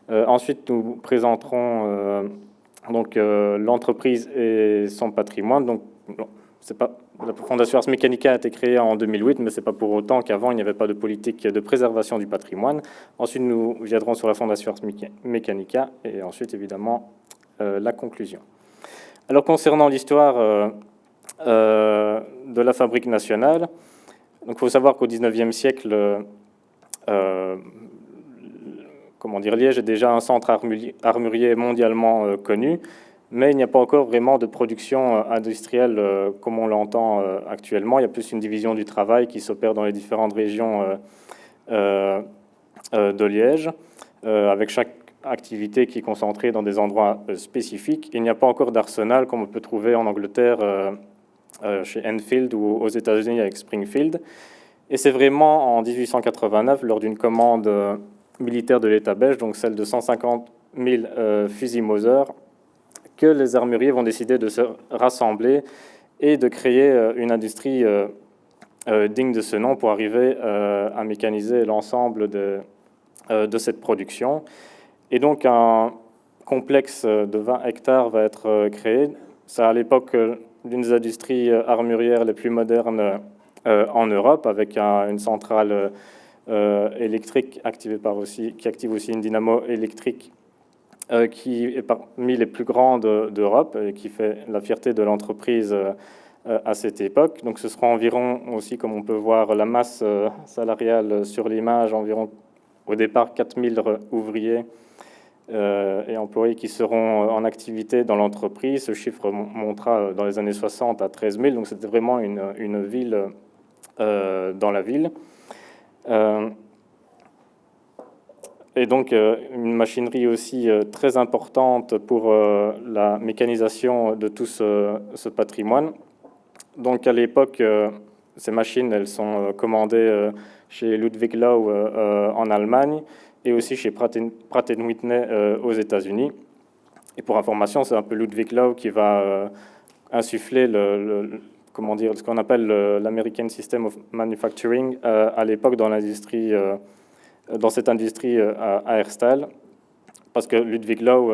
Ensuite, nous présenterons l'entreprise et son patrimoine. Donc, c'est pas, la Fondation Ars Mechanica a été créée en 2008, mais c'est pas pour autant qu'avant il n'y avait pas de politique de préservation du patrimoine. Ensuite, nous viendrons sur la Fondation Ars Mechanica et ensuite, évidemment, la conclusion. Alors, concernant l'histoire de la Fabrique nationale, donc, il faut savoir qu'au XIXe siècle, Liège est déjà un centre armurier mondialement connu, mais il n'y a pas encore vraiment de production industrielle comme on l'entend actuellement. Il y a plus une division du travail qui s'opère dans les différentes régions de Liège, avec chaque activité qui est concentrée dans des endroits spécifiques. Il n'y a pas encore d'arsenal comme on peut trouver en Angleterre chez Enfield ou aux États-Unis avec Springfield. Et c'est vraiment en 1889, lors d'une commande militaire de l'État belge, donc celle de 150 000 fusils Mauser, que les armuriers vont décider de se rassembler et de créer une industrie digne de ce nom pour arriver à mécaniser l'ensemble de cette production. Et donc un complexe de 20 hectares va être créé. C'est à l'époque l'une des industries armurières les plus modernes en Europe, avec une centrale électrique qui active aussi une dynamo électrique qui est parmi les plus grandes d'Europe et qui fait la fierté de l'entreprise à cette époque. Donc ce sera environ aussi, comme on peut voir la masse salariale sur l'image, environ au départ 4000 ouvriers et employés qui seront en activité dans l'entreprise. Ce chiffre montera dans les années 60 à 13 000, donc c'était vraiment une ville dans la ville. Et donc une machinerie aussi très importante pour la mécanisation de tout ce patrimoine. Donc à l'époque, ces machines, elles sont commandées chez Ludwig Lau en Allemagne et aussi chez Pratt & Whitney aux États-Unis. Et pour information, c'est un peu Ludwig Lau qui va insuffler ce qu'on appelle l'American System of Manufacturing à l'époque dans l'industrie. Dans cette industrie à Herstal, parce que Ludwig Lau,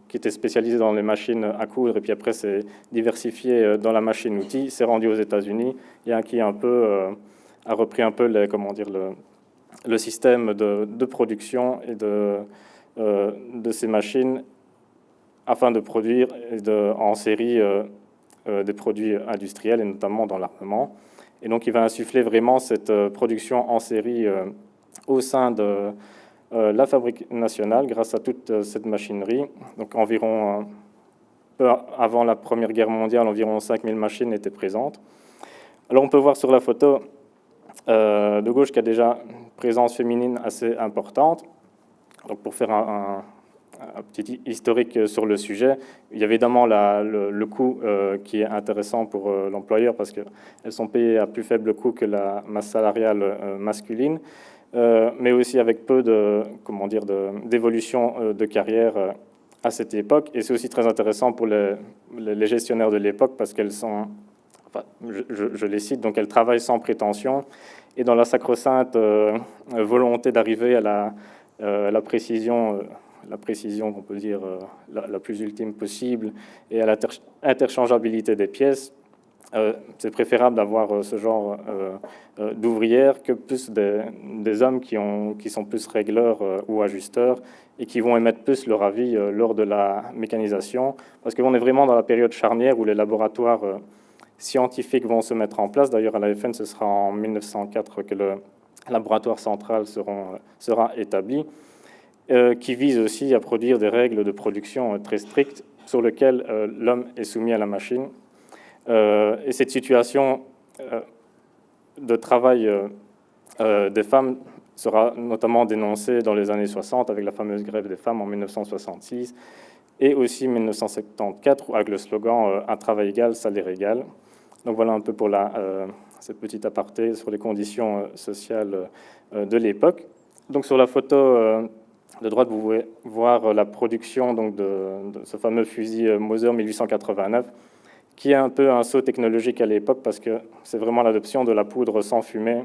qui était spécialisé dans les machines à coudre et puis après s'est diversifié dans la machine-outil, s'est rendu aux États-Unis et qui a repris un peu le système de production et de ces machines afin de produire en série des produits industriels et notamment dans l'armement. Et donc il va insuffler vraiment cette production en série au sein de la Fabrique nationale grâce à toute cette machinerie. Donc environ, peu avant la Première Guerre mondiale, environ 5000 machines étaient présentes. Alors on peut voir sur la photo de gauche qu'il y a déjà une présence féminine assez importante. Donc pour faire un petit historique sur le sujet, il y a évidemment le coût qui est intéressant pour l'employeur parce qu'elles sont payées à plus faible coût que la masse salariale masculine. Mais aussi avec peu d'évolution de carrière à cette époque. Et c'est aussi très intéressant pour les gestionnaires de l'époque parce qu'elles sont, je les cite, donc elles travaillent sans prétention et dans la sacro-sainte volonté d'arriver à la précision, on peut dire, la plus ultime possible et à l'interchangeabilité des pièces. c'est préférable d'avoir ce genre d'ouvrières que plus des hommes qui sont plus régleurs ou ajusteurs et qui vont émettre plus leur avis lors de la mécanisation, parce qu'on est vraiment dans la période charnière où les laboratoires scientifiques vont se mettre en place. D'ailleurs, à la FN, ce sera en 1904 que le laboratoire central sera établi, qui vise aussi à produire des règles de production très strictes sur lesquelles l'homme est soumis à la machine. Et cette situation de travail des femmes sera notamment dénoncée dans les années 60 avec la fameuse grève des femmes en 1966 et aussi 1974 avec le slogan « Un travail égal, salaire égal ». Donc voilà un peu pour cette petite aparté sur les conditions sociales de l'époque. Donc sur la photo de droite, vous pouvez voir la production donc, de ce fameux fusil Mauser 1889, qui est un peu un saut technologique à l'époque parce que c'est vraiment l'adoption de la poudre sans fumée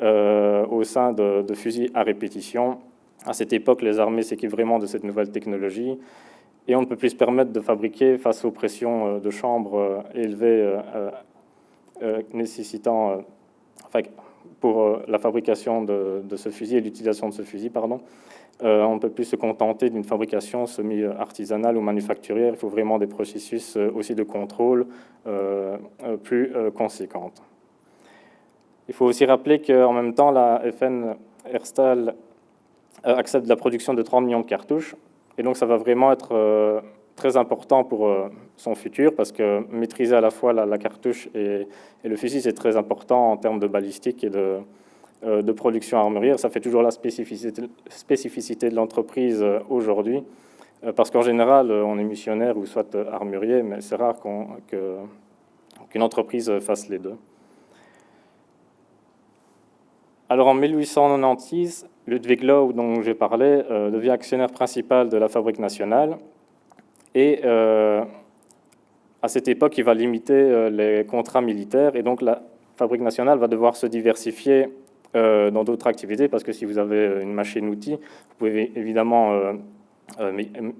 au sein de fusils à répétition. À cette époque, les armées s'équipent vraiment de cette nouvelle technologie et on ne peut plus se permettre de fabriquer face aux pressions de chambre élevées nécessitant, enfin, pour la fabrication de ce fusil et l'utilisation de ce fusil, pardon, on ne peut plus se contenter d'une fabrication semi-artisanale ou manufacturière. Il faut vraiment des processus aussi de contrôle plus conséquentes. Il faut aussi rappeler qu'en même temps, la FN Herstal accepte la production de 30 millions de cartouches. Et donc, ça va vraiment être très important pour son futur, parce que maîtriser à la fois la cartouche et le fusil, c'est très important en termes de balistique et de production armurière. Ça fait toujours la spécificité de l'entreprise aujourd'hui, parce qu'en général, on est missionnaire ou soit armurier, mais c'est rare qu'une entreprise fasse les deux. Alors en 1896, Ludwig Lowe, dont j'ai parlé, devient actionnaire principal de la Fabrique nationale. Et à cette époque, il va limiter les contrats militaires. Et donc la Fabrique nationale va devoir se diversifier dans d'autres activités, parce que si vous avez une machine-outil, vous pouvez évidemment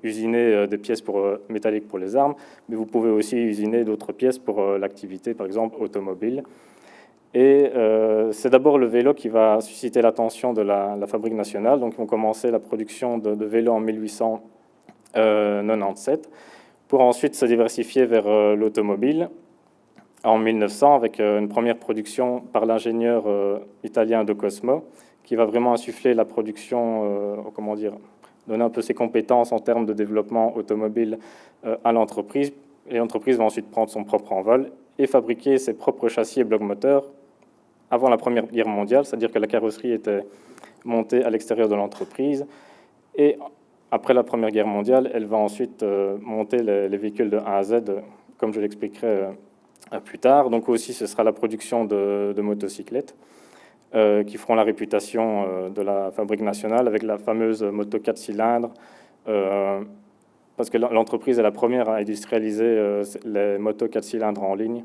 usiner des pièces métalliques pour les armes, mais vous pouvez aussi usiner d'autres pièces pour l'activité, par exemple, automobile. Et c'est d'abord le vélo qui va susciter l'attention de la Fabrique nationale. Donc, ils vont commencer la production de vélos en 1897, pour ensuite se diversifier vers l'automobile en 1900 avec une première production par l'ingénieur italien De Cosmo, qui va vraiment insuffler la production, donner un peu ses compétences en termes de développement automobile à l'entreprise. Et l'entreprise va ensuite prendre son propre envol et fabriquer ses propres châssis et blocs moteurs avant la Première Guerre mondiale, c'est-à-dire que la carrosserie était montée à l'extérieur de l'entreprise. Et après la Première Guerre mondiale, elle va ensuite monter les véhicules de A à Z, comme je l'expliquerai plus tard. Donc aussi, ce sera la production de motocyclettes qui feront la réputation de la Fabrique nationale avec la fameuse moto 4 cylindres, parce que l'entreprise est la première à industrialiser les motos 4 cylindres en ligne.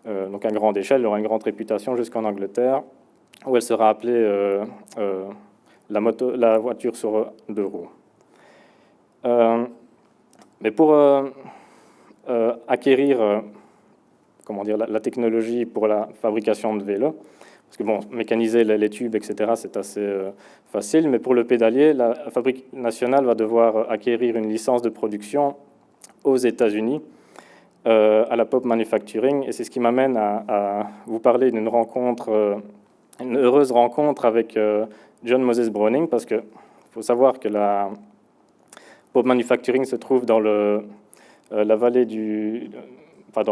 Donc à grande échelle, elle aura une grande réputation jusqu'en Angleterre, où elle sera appelée la voiture sur deux roues. Mais pour acquérir la technologie pour la fabrication de vélos, parce que bon, mécaniser les tubes, etc., c'est assez facile, mais pour le pédalier, la Fabrique nationale va devoir acquérir une licence de production aux États-Unis, à la Pop Manufacturing, et c'est ce qui m'amène à vous parler d'une rencontre, une heureuse rencontre avec John Moses Browning, parce qu'il faut savoir que la Pop Manufacturing se trouve dans la vallée à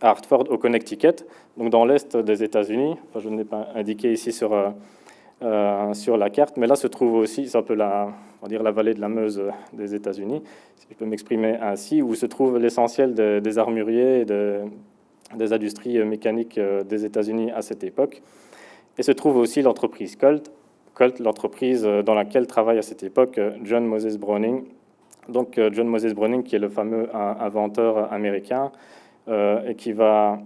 Hartford, au Connecticut, donc dans l'est des États-Unis. Enfin, je ne l'ai pas indiqué ici sur la carte, mais là se trouve aussi, c'est un peu la vallée de la Meuse des États-Unis, si je peux m'exprimer ainsi, où se trouve l'essentiel des armuriers et des industries mécaniques des États-Unis à cette époque. Et se trouve aussi l'entreprise Colt, l'entreprise dans laquelle travaille à cette époque John Moses Browning. Donc John Moses Browning, qui est le fameux inventeur américain et qui va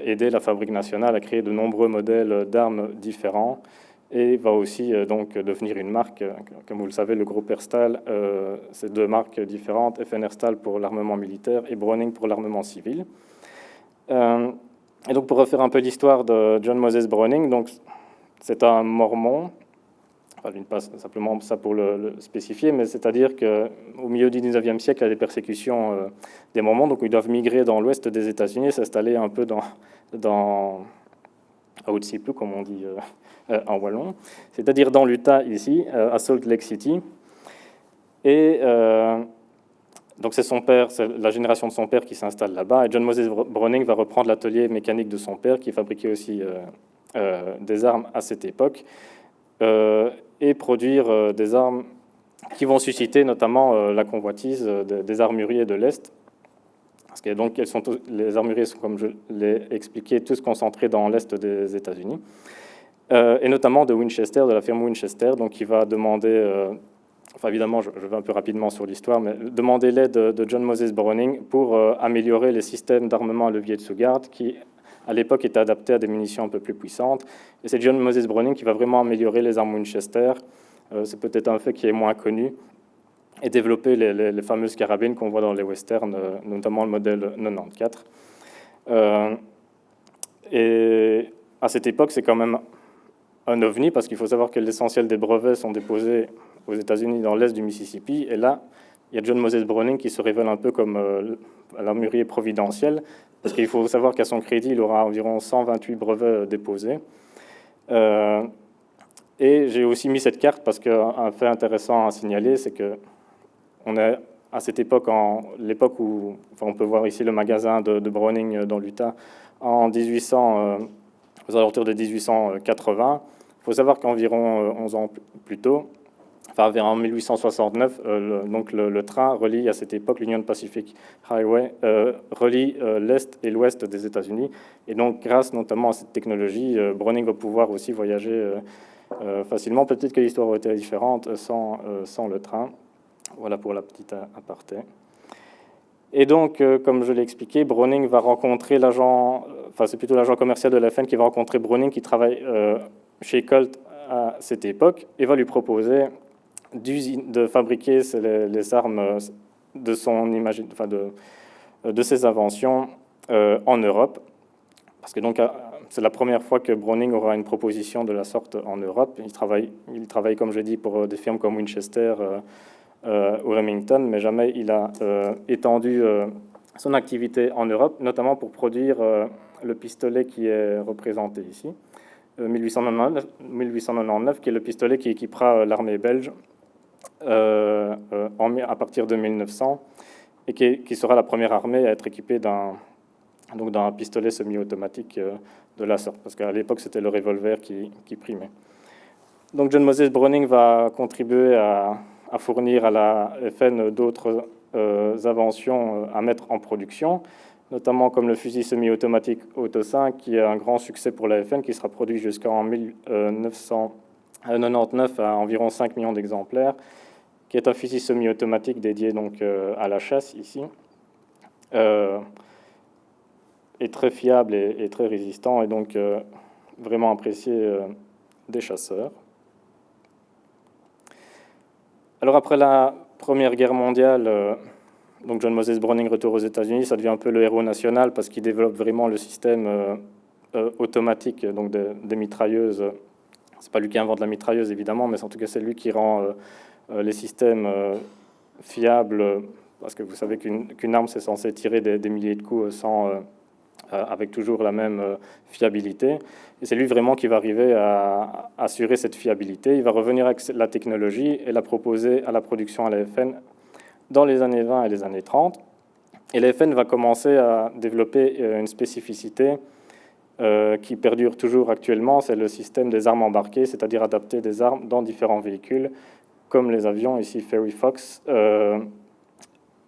aider la Fabrique nationale à créer de nombreux modèles d'armes différents, et va aussi donc devenir une marque. Comme vous le savez, le groupe Herstal, c'est deux marques différentes, FN Herstal pour l'armement militaire et Browning pour l'armement civil. Et donc, pour refaire un peu l'histoire de John Moses Browning, donc c'est un mormon, enfin, pas simplement ça pour le spécifier, mais c'est-à-dire qu'au milieu du 19e siècle, il y a des persécutions des mormons, donc ils doivent migrer dans l'ouest des États-Unis et s'installer un peu dans à Otsiplu, comme on dit en wallon, c'est-à-dire dans l'Utah ici, à Salt Lake City. Et donc c'est son père, c'est la génération de son père qui s'installe là-bas. Et John Moses Browning va reprendre l'atelier mécanique de son père, qui fabriquait aussi des armes à cette époque, et produire des armes qui vont susciter notamment la convoitise des armuriers de l'Est. Parce que donc les armuriers sont, comme je l'ai expliqué, tous concentrés dans l'Est des États-Unis. Et notamment de Winchester, de la firme Winchester, donc qui va demander... Enfin, évidemment, je vais un peu rapidement sur l'histoire, mais demander l'aide de John Moses Browning pour améliorer les systèmes d'armement à levier de sous-garde qui, à l'époque, étaient adaptés à des munitions un peu plus puissantes. Et c'est John Moses Browning qui va vraiment améliorer les armes Winchester. C'est peut-être un fait qui est moins connu. Et développer les fameuses carabines qu'on voit dans les westerns, notamment le modèle 94. Et à cette époque, c'est quand même un ovni, parce qu'il faut savoir que l'essentiel des brevets sont déposés aux États-Unis, dans l'est du Mississippi. Et là, il y a John Moses Browning qui se révèle un peu comme l'armurier providentiel, parce qu'il faut savoir qu'à son crédit, il aura environ 128 brevets déposés. Et j'ai aussi mis cette carte parce qu'un fait intéressant à signaler, c'est que on est à cette époque, l'époque où, enfin, on peut voir ici le magasin de Browning dans l'Utah, en 1800, aux alentours de 1880. Il faut savoir qu'environ 11 ans plus tôt, enfin vers 1869, donc le train relie à cette époque l'Union Pacific Highway, relie l'Est et l'Ouest des États-Unis. Et donc, grâce notamment à cette technologie, Browning va pouvoir aussi voyager facilement. Peut-être que l'histoire aurait été différente sans le train. Voilà pour la petite aparté. Et donc, comme je l'ai expliqué, Browning va rencontrer l'agent, enfin c'est plutôt l'agent commercial de la FN qui va rencontrer Browning, qui travaille chez Colt à cette époque, et va lui proposer de fabriquer les armes de son enfin de ses inventions en Europe, parce que donc c'est la première fois que Browning aura une proposition de la sorte en Europe. Il travaille comme je dis, pour des firmes comme Winchester ou Remington, mais jamais il a étendu son activité en Europe, notamment pour produire le pistolet qui est représenté ici, 1899, qui est le pistolet qui équipera l'armée belge à partir de 1900, et qui sera la première armée à être équipée d'un pistolet semi-automatique de la sorte, parce qu'à l'époque, c'était le revolver qui primait. Donc John Moses Browning va contribuer à fournir à la FN d'autres inventions à mettre en production, notamment comme le fusil semi-automatique Auto 5, qui est un grand succès pour la FN, qui sera produit jusqu'en 1999 à environ 5 millions d'exemplaires, qui est un fusil semi-automatique dédié donc à la chasse ici, est très fiable et très résistant, et donc vraiment apprécié des chasseurs. Alors après la Première Guerre mondiale, donc John Moses Browning retourne aux États-Unis, ça devient un peu le héros national parce qu'il développe vraiment le système automatique, donc des mitrailleuses. C'est pas lui qui invente la mitrailleuse évidemment, mais en tout cas c'est lui qui rend les systèmes fiables, parce que vous savez qu'une arme c'est censé tirer des milliers de coups avec toujours la même fiabilité. Et c'est lui vraiment qui va arriver à assurer cette fiabilité. Il va revenir avec la technologie et la proposer à la production à la FN dans les années 20 et les années 30. Et la FN va commencer à développer une spécificité qui perdure toujours actuellement, c'est le système des armes embarquées, c'est-à-dire adapter des armes dans différents véhicules, comme les avions, ici Ferry Fox,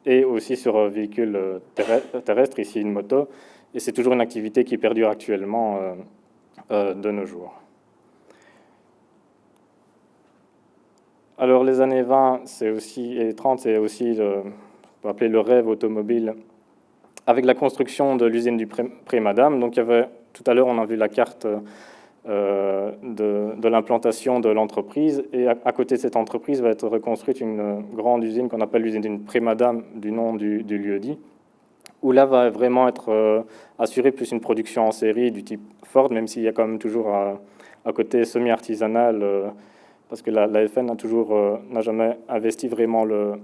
et aussi sur véhicules terrestres, ici une moto. Et c'est toujours une activité qui perdure actuellement de nos jours. Alors les années 20 et 30, c'est aussi, on peut appeler le rêve automobile, avec la construction de l'usine du Pré-Madame. Donc il y avait, tout à l'heure, on a vu la carte de l'implantation de l'entreprise, et à côté de cette entreprise va être reconstruite une grande usine qu'on appelle l'usine du Pré-Madame, du nom du lieu-dit, où là va vraiment être assurée plus une production en série du type Ford, même s'il y a quand même toujours un côté semi-artisanal, parce que la FN n'a jamais investi vraiment le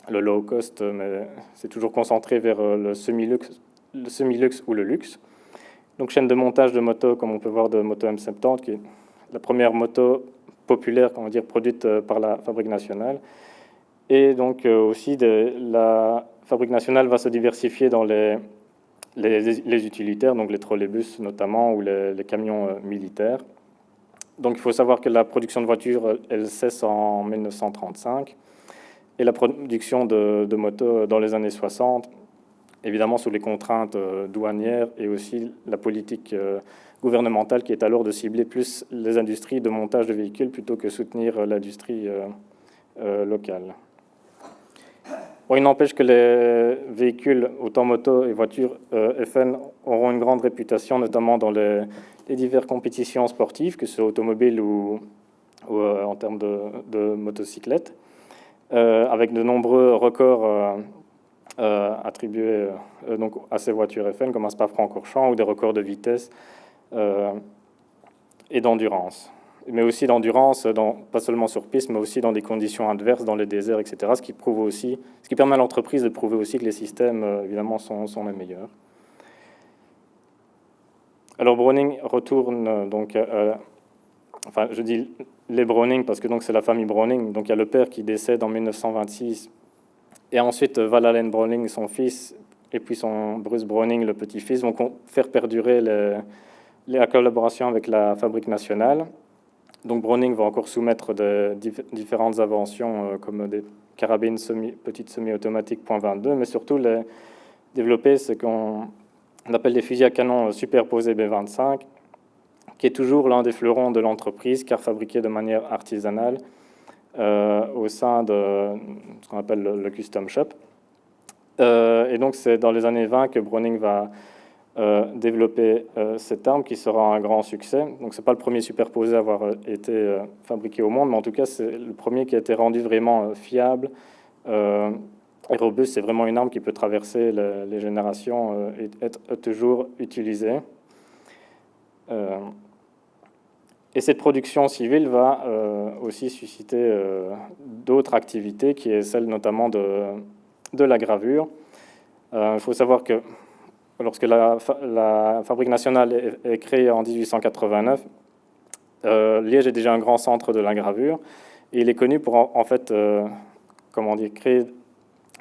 low cost, mais c'est toujours concentré vers le semi-luxe ou le luxe. Donc chaîne de montage de motos, comme on peut voir de Moto M70, qui est la première moto populaire, comment dire, produite par la Fabrique nationale. Et donc aussi la Fabrique nationale va se diversifier dans les utilitaires, donc les trolleybus notamment, ou les camions militaires. Donc il faut savoir que la production de voitures, elle cesse en 1935, et la production de motos dans les années 60, évidemment sous les contraintes douanières, et aussi la politique gouvernementale qui est alors de cibler plus les industries de montage de véhicules plutôt que soutenir l'industrie locale. Bon, il n'empêche que les véhicules, autant moto et voitures FN, auront une grande réputation, notamment dans les diverses compétitions sportives, que ce soit automobile ou en termes de motocyclettes, avec de nombreux records attribués donc à ces voitures FN, comme un Spa-Francorchamps, ou des records de vitesse et d'endurance. Mais aussi d'endurance, pas seulement sur piste, mais aussi dans des conditions adverses, dans les déserts, etc. Ce qui permet à l'entreprise de prouver aussi que les systèmes, évidemment, sont les meilleurs. Alors Browning retourne donc, enfin, je dis les Browning parce que donc c'est la famille Browning. Donc il y a le père qui décède en 1926, et ensuite Val Allen Browning, son fils, et puis son Bruce Browning, le petit-fils, vont faire perdurer la collaboration avec la Fabrique nationale. Donc Browning va encore soumettre différentes inventions comme des carabines petites semi-automatiques .22, mais surtout développer ce qu'on appelle des fusils à canon superposés B25, qui est toujours l'un des fleurons de l'entreprise, car fabriqué de manière artisanale au sein de ce qu'on appelle le Custom Shop. Et donc c'est dans les années 20 que Browning va développer cette arme qui sera un grand succès. Donc c'est pas le premier superposé à avoir été fabriqué au monde, mais en tout cas c'est le premier qui a été rendu vraiment fiable et robuste. C'est vraiment une arme qui peut traverser les générations et être toujours utilisée. Et cette production civile va aussi susciter d'autres activités, qui est celle notamment de la gravure. Il faut savoir que lorsque la Fabrique nationale est créée en 1889, Liège est déjà un grand centre de la gravure, et il est connu pour en fait créer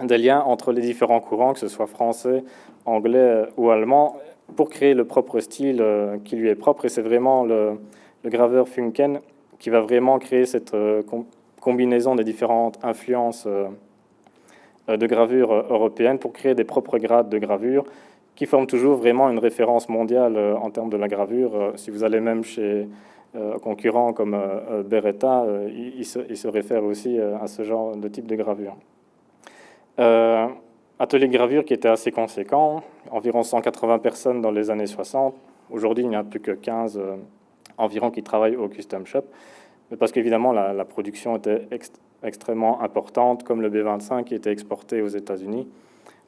des liens entre les différents courants, que ce soit français, anglais ou allemand, pour créer le propre style qui lui est propre. Et c'est vraiment le graveur Funken qui va vraiment créer cette combinaison des différentes influences de gravure européenne pour créer des propres grades de gravure qui forment toujours vraiment une référence mondiale en termes de la gravure. Si vous allez même chez concurrents comme Beretta, ils se réfèrent aussi à ce genre de type de gravure. Atelier de gravure qui était assez conséquent, environ 180 personnes dans les années 60. Aujourd'hui, il n'y a plus que 15 environ qui travaillent au Custom Shop, mais parce qu'évidemment la production était extrêmement importante, comme le B25 qui était exporté aux États-Unis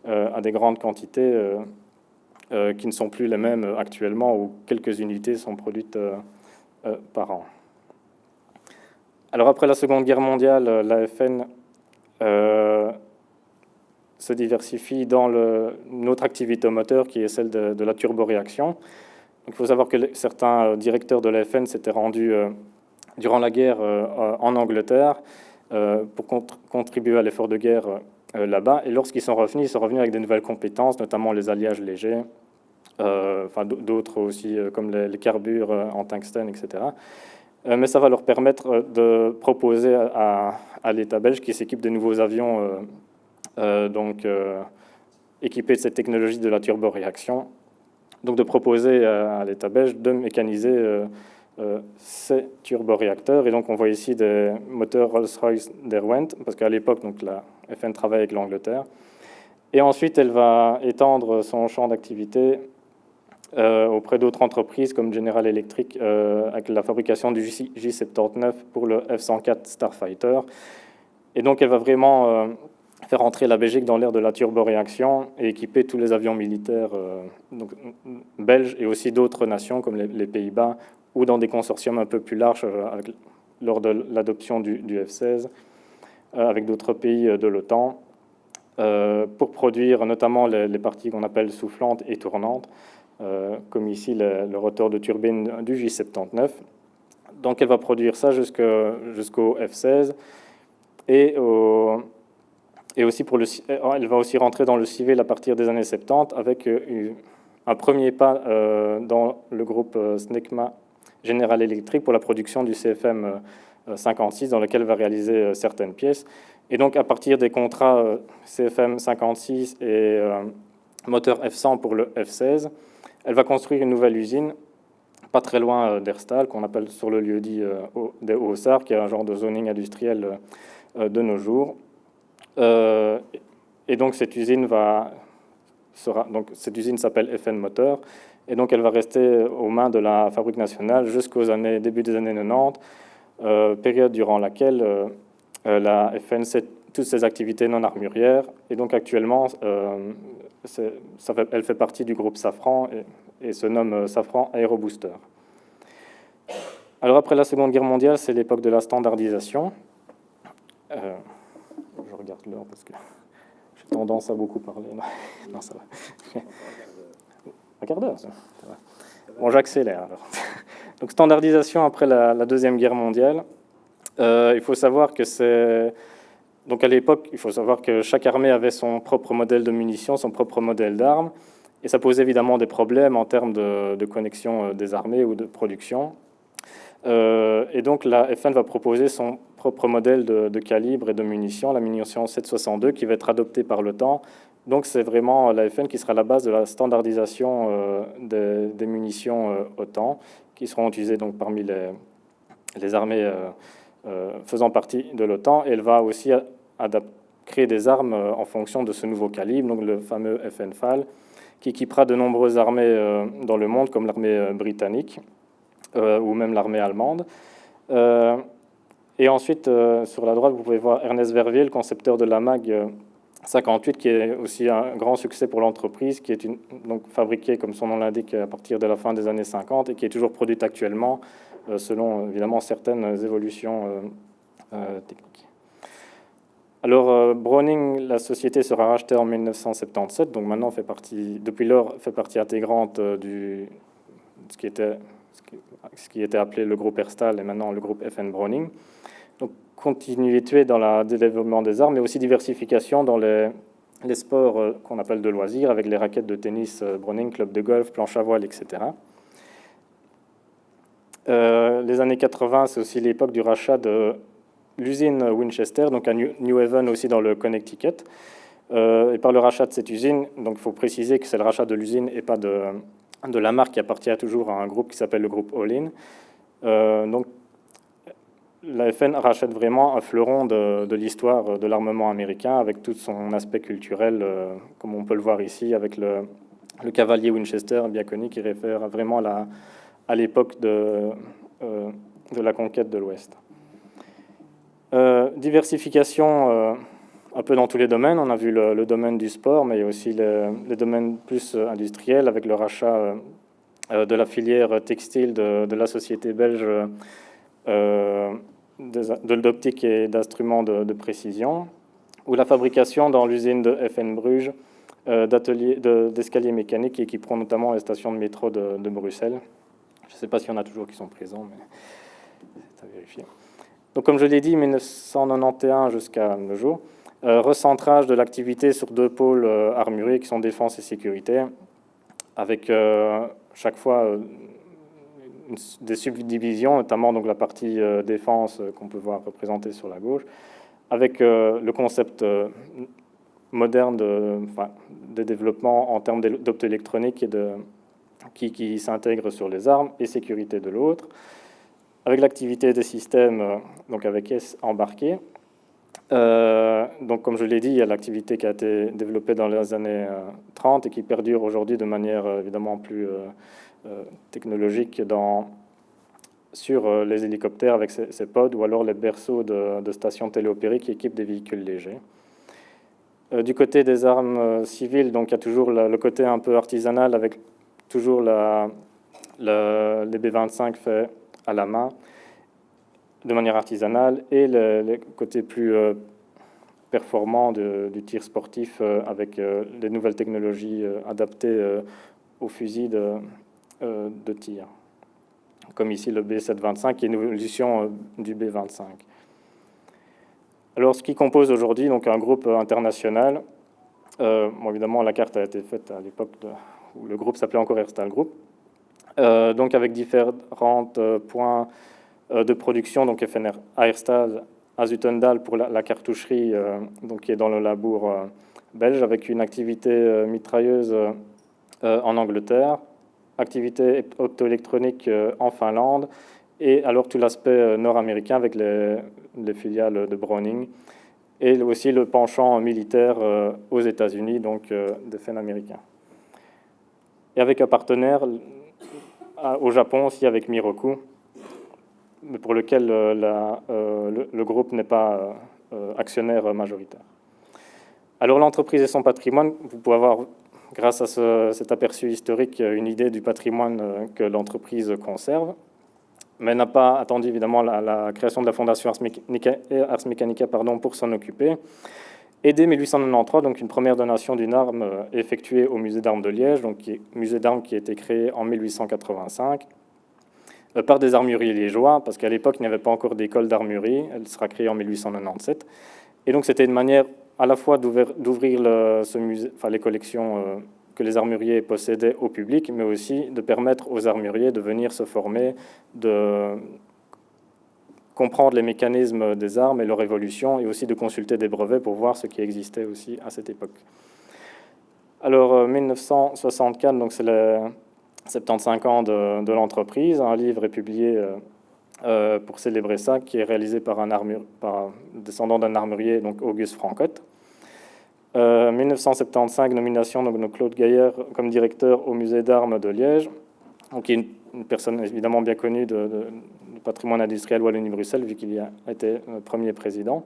à des grandes quantités qui ne sont plus les mêmes actuellement, où quelques unités sont produites par an. Alors après la Seconde Guerre mondiale, la FN se diversifie dans une autre activité moteur qui est celle de la turboréaction. Donc, il faut savoir que certains directeurs de la FN s'étaient rendus durant la guerre en Angleterre pour contribuer à l'effort de guerre là-bas. Et lorsqu'ils sont revenus avec de nouvelles compétences, notamment les alliages légers, d'autres aussi comme les carbures en tungstène, etc. Mais ça va leur permettre de proposer à l'État belge, qui s'équipe de nouveaux avions équipés de cette technologie de la turboréaction, donc de proposer à l'État belge de mécaniser ces turboréacteurs. Et donc on voit ici des moteurs Rolls-Royce Derwent, parce qu'à l'époque donc la FN travaille avec l'Angleterre. Et ensuite elle va étendre son champ d'activité auprès d'autres entreprises comme General Electric avec la fabrication du J79 pour le F-104 Starfighter. Et donc elle va vraiment faire entrer la Belgique dans l'ère de la turboréaction et équiper tous les avions militaires donc, belges et aussi d'autres nations comme les Pays-Bas ou dans des consortiums un peu plus larges lors de l'adoption du F-16 avec d'autres pays de l'OTAN pour produire notamment les parties qu'on appelle soufflantes et tournantes, comme ici le rotor de turbine du J79. Donc elle va produire ça jusqu'au F-16 et aussi elle va aussi rentrer dans le civil à partir des années 70 avec un premier pas dans le groupe SNECMA General Electric pour la production du CFM 56 dans lequel elle va réaliser certaines pièces. Et donc à partir des contrats CFM 56 et moteur F100 pour le F-16, elle va construire une nouvelle usine pas très loin d'Herstal, qu'on appelle sur le lieu-dit des Hauts-Sarts, qui est un genre de zoning industriel de nos jours. Et donc cette usine s'appelle FN Moteur, et donc elle va rester aux mains de la Fabrique nationale jusqu'aux début des années 90, période durant laquelle la FN cède toutes ses activités non armurières, et donc actuellement elle fait partie du groupe Safran et se nomme Safran Aérobooster. Alors après la Seconde Guerre mondiale, c'est l'époque de la standardisation. Je regarde l'heure parce que j'ai tendance à beaucoup parler. Non, ça va. Un quart d'heure, ça va. Bon, j'accélère alors. Donc standardisation après la Deuxième Guerre mondiale. Il faut savoir que donc à l'époque, il faut savoir que chaque armée avait son propre modèle de munitions, son propre modèle d'armes, et ça posait évidemment des problèmes en termes de connexion des armées ou de production. Et donc la FN va proposer son propre modèle de calibre et de munitions, la munition 7,62, qui va être adoptée par l'OTAN. Donc c'est vraiment la FN qui sera la base de la standardisation des munitions OTAN, qui seront utilisées donc parmi les armées faisant partie de l'OTAN. Et elle va aussi créer des armes en fonction de ce nouveau calibre, donc le fameux FN-FAL, qui équipera de nombreuses armées dans le monde, comme l'armée britannique ou même l'armée allemande. Et ensuite, sur la droite, vous pouvez voir Ernest Verviers, le concepteur de la MAG 58, qui est aussi un grand succès pour l'entreprise, qui est donc fabriquée, comme son nom l'indique, à partir de la fin des années 50 et qui est toujours produite actuellement, selon évidemment certaines évolutions techniques. Alors, Browning, la société sera rachetée en 1977, donc maintenant depuis lors, fait partie intégrante de ce qui était appelé le groupe Herstal et maintenant le groupe FN Browning. Donc, continuité dans le développement des armes, mais aussi diversification dans les sports qu'on appelle de loisirs, avec les raquettes de tennis Browning, club de golf, planche à voile, etc. Les années 80, c'est aussi l'époque du rachat de l'usine Winchester, donc à New Haven aussi dans le Connecticut. Et par le rachat de cette usine, donc il faut préciser que c'est le rachat de l'usine et pas de la marque qui appartient toujours à un groupe qui s'appelle le groupe Olin. Donc la FN rachète vraiment un fleuron de l'histoire de l'armement américain avec tout son aspect culturel, comme on peut le voir ici, avec le cavalier Winchester bien connu qui réfère vraiment à l'époque de la conquête de l'Ouest. Diversification un peu dans tous les domaines. On a vu le domaine du sport, mais il y a aussi les domaines plus industriels avec le rachat de la filière textile de la société belge de l'optique et d'instruments de précision, ou la fabrication dans l'usine de FN Bruges d'escaliers mécaniques qui équiperont notamment les stations de métro de Bruxelles. Je ne sais pas s'il y en a toujours qui sont présents, mais c'est à vérifier. Donc, comme je l'ai dit, 1991 jusqu'à nos jours, recentrage de l'activité sur deux pôles armuriers qui sont défense et sécurité, avec chaque fois des subdivisions, notamment donc la partie défense qu'on peut voir représentée sur la gauche, avec le concept moderne de développement en termes d'optoélectronique et qui s'intègre sur les armes, et sécurité de l'autre, avec l'activité des systèmes, donc avec S embarqués. Donc, comme je l'ai dit, il y a l'activité qui a été développée dans les années 30 et qui perdure aujourd'hui de manière évidemment plus technologique sur les hélicoptères avec ces pods ou alors les berceaux de stations téléopériques qui équipent des véhicules légers. Du côté des armes civiles, donc il y a toujours le côté un peu artisanal avec toujours les B25 faits à la main de manière artisanale et le côté plus performant du tir sportif avec les nouvelles technologies adaptées aux fusils de tir. Comme ici le B725 qui est une évolution du B25. Alors, ce qui compose aujourd'hui donc un groupe international, bon, évidemment la carte a été faite à l'époque où le groupe s'appelait encore Herstal Group, donc avec différents points de production, donc FNR à Herstal, à Zutendal pour la cartoucherie, donc qui est dans le labour belge, avec une activité mitrailleuse en Angleterre, activité optoélectronique en Finlande, et alors tout l'aspect nord-américain avec les filiales de Browning, et aussi le penchant militaire aux États-Unis, donc des FEN américains. Et avec un partenaire au Japon aussi, avec Miroku, pour lequel le groupe n'est pas actionnaire majoritaire. Alors l'entreprise et son patrimoine, vous pouvez avoir, grâce à cet aperçu historique, une idée du patrimoine que l'entreprise conserve, mais n'a pas attendu évidemment la création de la fondation Ars Mechanica pour s'en occuper. Et dès 1893, donc une première donation d'une arme est effectuée au musée d'armes de Liège, donc musée d'armes qui a été créé en 1885 par des armuriers liégeois, parce qu'à l'époque il n'y avait pas encore d'école d'armurerie, elle sera créée en 1897. Et donc c'était une manière à la fois d'ouvrir ce musée, enfin les collections que les armuriers possédaient au public, mais aussi de permettre aux armuriers de venir se former, de comprendre les mécanismes des armes et leur évolution, et aussi de consulter des brevets pour voir ce qui existait aussi à cette époque. Alors, 1964, donc c'est les 75 ans de l'entreprise. Un livre est publié pour célébrer ça, qui est réalisé par un descendant d'un armurier, donc Auguste Francotte. 1975, nomination donc, de Claude Gaillard comme directeur au musée d'armes de Liège, donc, qui est une personne évidemment bien connue du patrimoine industriel Wallonie-Bruxelles, vu qu'il y a été le premier président,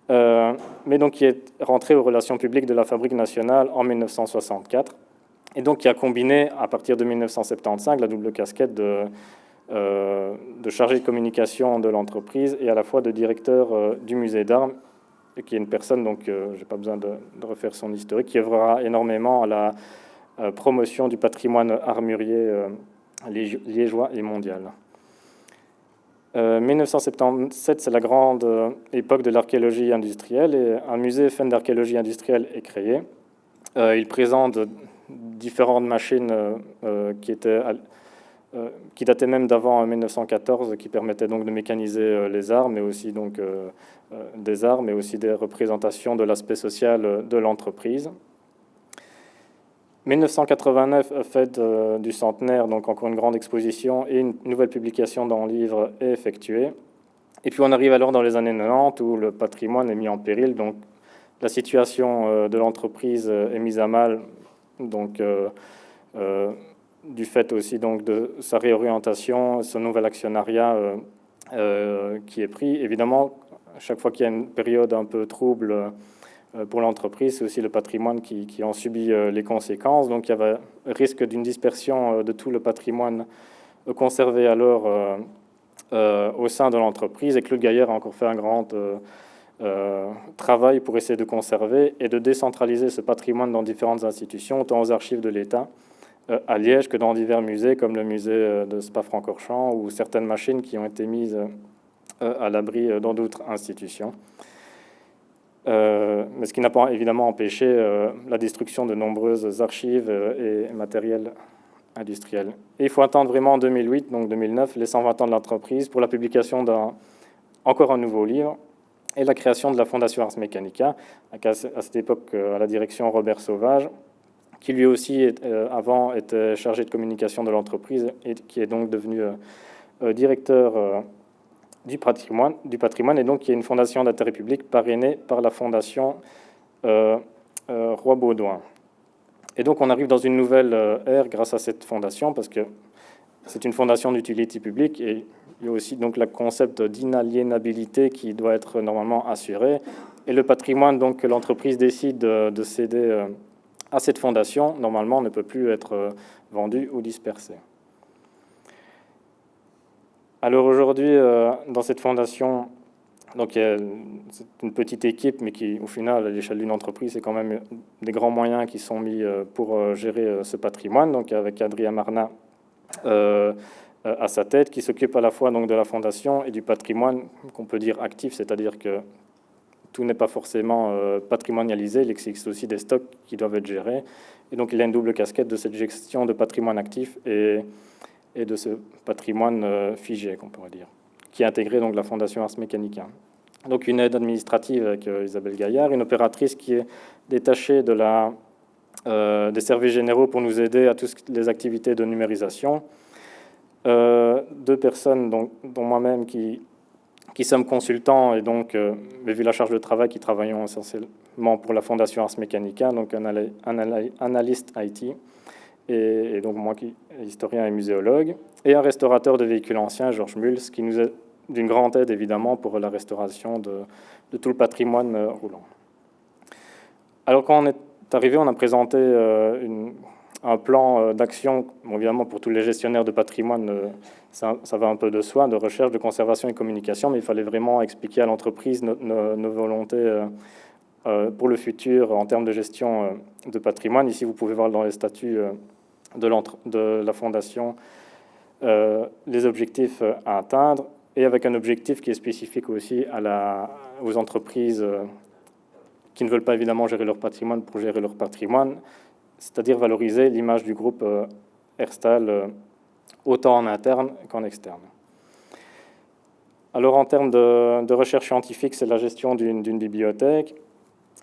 mais donc qui est rentré aux relations publiques de la Fabrique nationale en 1964, et donc qui a combiné à partir de 1975 la double casquette de chargé de communication de l'entreprise et à la fois de directeur du musée d'armes, qui est une personne, donc je n'ai pas besoin de refaire son historique, qui œuvrera énormément à la promotion du patrimoine armurier liégeois et mondial. 1977, c'est la grande époque de l'archéologie industrielle, et un musée FEN d'archéologie industrielle est créé. Il présente différentes machines qui dataient même d'avant 1914, qui permettaient donc de mécaniser les armes, mais aussi donc des armes, mais aussi des représentations de l'aspect social de l'entreprise. 1989, fête du centenaire, donc encore une grande exposition et une nouvelle publication dans le livre est effectuée. Et puis on arrive alors dans les années 90 où le patrimoine est mis en péril, donc la situation de l'entreprise est mise à mal, donc du fait aussi donc de sa réorientation, ce nouvel actionnariat qui est pris. Évidemment, à chaque fois qu'il y a une période un peu trouble pour l'entreprise, c'est aussi le patrimoine qui en subit les conséquences. Donc il y avait risque d'une dispersion de tout le patrimoine conservé alors au sein de l'entreprise. Et Claude Gaillard a encore fait un grand travail pour essayer de conserver et de décentraliser ce patrimoine dans différentes institutions, autant aux archives de l'État à Liège que dans divers musées, comme le musée de Spa-Francorchamps, ou certaines machines qui ont été mises à l'abri dans d'autres institutions. Mais ce qui n'a pas évidemment empêché la destruction de nombreuses archives et matériels industriels. Et il faut attendre vraiment en 2008, donc 2009, les 120 ans de l'entreprise pour la publication encore un nouveau livre et la création de la Fondation Ars Mechanica, à cette époque à la direction Robert Sauvage, qui lui aussi avant était chargé de communication de l'entreprise et qui est donc devenu directeur du patrimoine, et donc qui est une fondation d'intérêt public parrainée par la fondation Roi Baudouin. Et donc on arrive dans une nouvelle ère grâce à cette fondation, parce que c'est une fondation d'utilité publique, et il y a aussi donc le concept d'inaliénabilité qui doit être normalement assuré, Et le patrimoine donc, que l'entreprise décide de céder à cette fondation, normalement, ne peut plus être vendu ou dispersé. Alors aujourd'hui, dans cette fondation, donc c'est une petite équipe, mais qui, au final, à l'échelle d'une entreprise, c'est quand même des grands moyens qui sont mis pour gérer ce patrimoine. Donc avec Adrien Marnat à sa tête, qui s'occupe à la fois donc de la fondation et du patrimoine qu'on peut dire actif, c'est-à-dire que tout n'est pas forcément patrimonialisé, il existe aussi des stocks qui doivent être gérés. Et donc il a une double casquette de cette gestion de patrimoine actif et de ce patrimoine figé, qu'on pourrait dire, qui est intégré donc la Fondation Ars Mechanica. Donc une aide administrative avec Isabelle Gaillard, une opératrice qui est détachée de des services généraux pour nous aider à toutes les activités de numérisation. 2 personnes, dont moi-même, qui sommes consultants et donc, mais vu la charge de travail, qui travaillons essentiellement pour la Fondation Ars Mechanica, donc un analyste IT, et donc moi qui est historien et muséologue, et un restaurateur de véhicules anciens, Georges Muls, qui nous est d'une grande aide évidemment pour la restauration de tout le patrimoine roulant. Alors quand on est arrivé, on a présenté un plan d'action, bon, évidemment pour tous les gestionnaires de patrimoine, ça va un peu de soi, de recherche, de conservation et communication, mais il fallait vraiment expliquer à l'entreprise nos volontés pour le futur en termes de gestion de patrimoine. Ici, vous pouvez voir dans les statuts de la Fondation les objectifs à atteindre, et avec un objectif qui est spécifique aussi aux entreprises qui ne veulent pas évidemment gérer leur patrimoine pour gérer leur patrimoine, c'est-à-dire valoriser l'image du groupe Herstal autant en interne qu'en externe. Alors en termes de recherche scientifique, c'est la gestion d'une bibliothèque,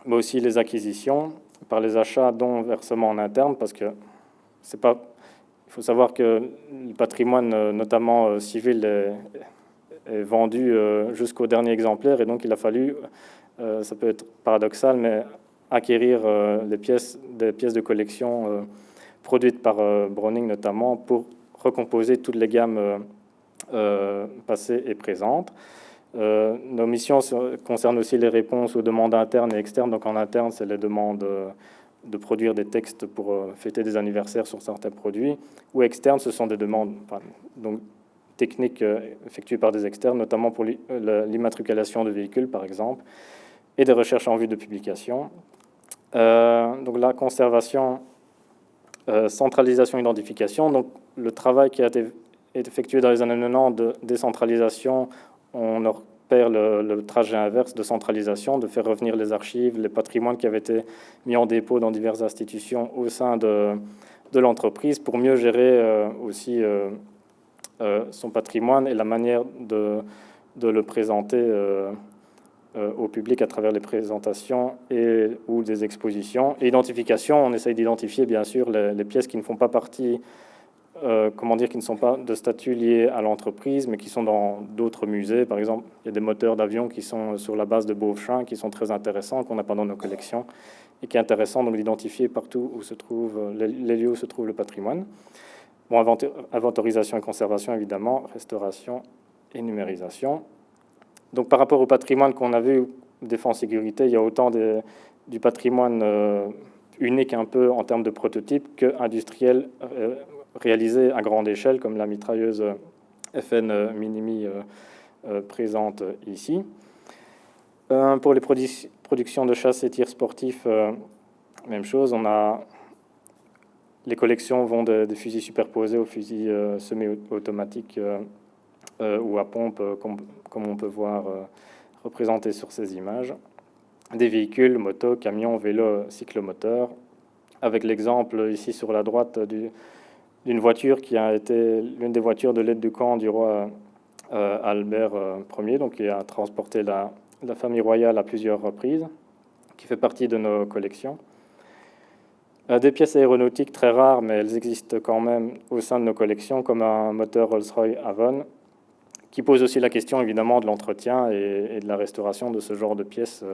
mais aussi les acquisitions par les achats, dont versement en interne, parce que c'est pas... Il faut savoir que le patrimoine, notamment civil, est vendu jusqu'au dernier exemplaire, et donc il a fallu, ça peut être paradoxal, mais acquérir des pièces de collection produites par Browning notamment pour recomposer toutes les gammes passées et présentes. Nos missions concernent aussi les réponses aux demandes internes et externes. Donc en interne, c'est les demandes de produire des textes pour fêter des anniversaires sur certains produits, ou externes, ce sont des demandes donc, techniques effectuées par des externes, notamment pour l'immatriculation de véhicules, par exemple, et des recherches en vue de publication. Donc la conservation, centralisation, identification. Donc le travail qui a été effectué dans les années 90 de décentralisation, on perd le trajet inverse de centralisation, de faire revenir les archives, les patrimoines qui avaient été mis en dépôt dans diverses institutions au sein de l'entreprise pour mieux gérer aussi son patrimoine et la manière de le présenter au public à travers les présentations ou des expositions. Et identification, on essaye d'identifier bien sûr les pièces qui ne font pas partie, qui ne sont pas de statut lié à l'entreprise, mais qui sont dans d'autres musées. Par exemple, il y a des moteurs d'avion qui sont sur la base de Beauchamp, qui sont très intéressants, qu'on n'a pas dans nos collections, et qui est intéressant donc d'identifier partout où se trouvent les lieux où se trouve le patrimoine. Bon, inventorisation et conservation, évidemment, restauration et numérisation. Donc, par rapport au patrimoine qu'on a vu, défense sécurité, il y a autant du patrimoine unique un peu en termes de prototype que industriel réalisé à grande échelle, comme la mitrailleuse FN Minimi présente ici. Pour les productions de chasse et tirs sportifs, même chose. On a les collections vont des fusils superposés aux fusils semi-automatiques ou à pompe, comme on peut voir représenté sur ces images. Des véhicules, motos, camions, vélos, cyclomoteurs, avec l'exemple ici sur la droite d'une voiture qui a été l'une des voitures de l'aide du camp du roi Albert Ier, donc qui a transporté la famille royale à plusieurs reprises, qui fait partie de nos collections. Des pièces aéronautiques très rares, mais elles existent quand même au sein de nos collections, comme un moteur Rolls-Royce Avon, qui pose aussi la question évidemment de l'entretien et de la restauration de ce genre de pièces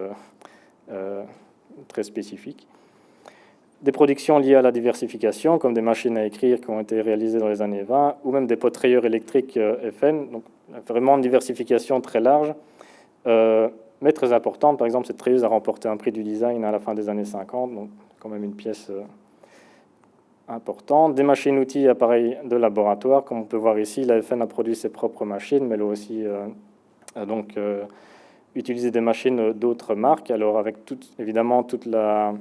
très spécifiques. Des productions liées à la diversification, comme des machines à écrire qui ont été réalisées dans les années 20, ou même des poteries électriques FN, donc vraiment une diversification très large. mais très importante. Par exemple, cette treilleuse a remporté un prix du design à la fin des années 50, donc quand même une pièce importante. Des machines-outils et appareils de laboratoire, comme on peut voir ici, la FN a produit ses propres machines, mais elle a aussi utilisé des machines d'autres marques, alors avec évidemment toute la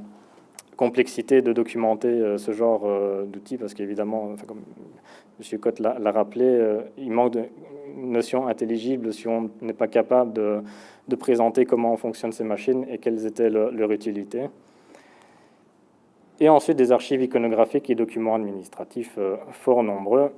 complexité de documenter ce genre d'outils, parce qu'évidemment, comme M. Cotte l'a rappelé, il manque d'une notion intelligible si on n'est pas capable de présenter comment fonctionnent ces machines et quelles étaient leur utilité. Et ensuite, des archives iconographiques et documents administratifs fort nombreux.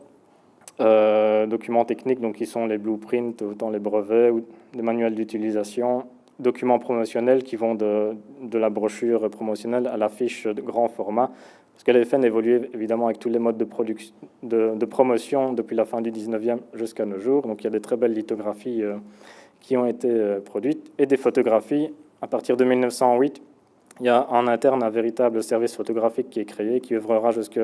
Documents techniques, donc qui sont les blueprints, autant les brevets ou les manuels d'utilisation, documents promotionnels qui vont de la brochure promotionnelle à l'affiche de grand format, parce que la FN évolue évidemment avec tous les modes de promotion depuis la fin du 19e jusqu'à nos jours. Donc il y a des très belles lithographies qui ont été produites, et des photographies. À partir de 1908, il y a en interne un véritable service photographique qui est créé, qui œuvrera jusque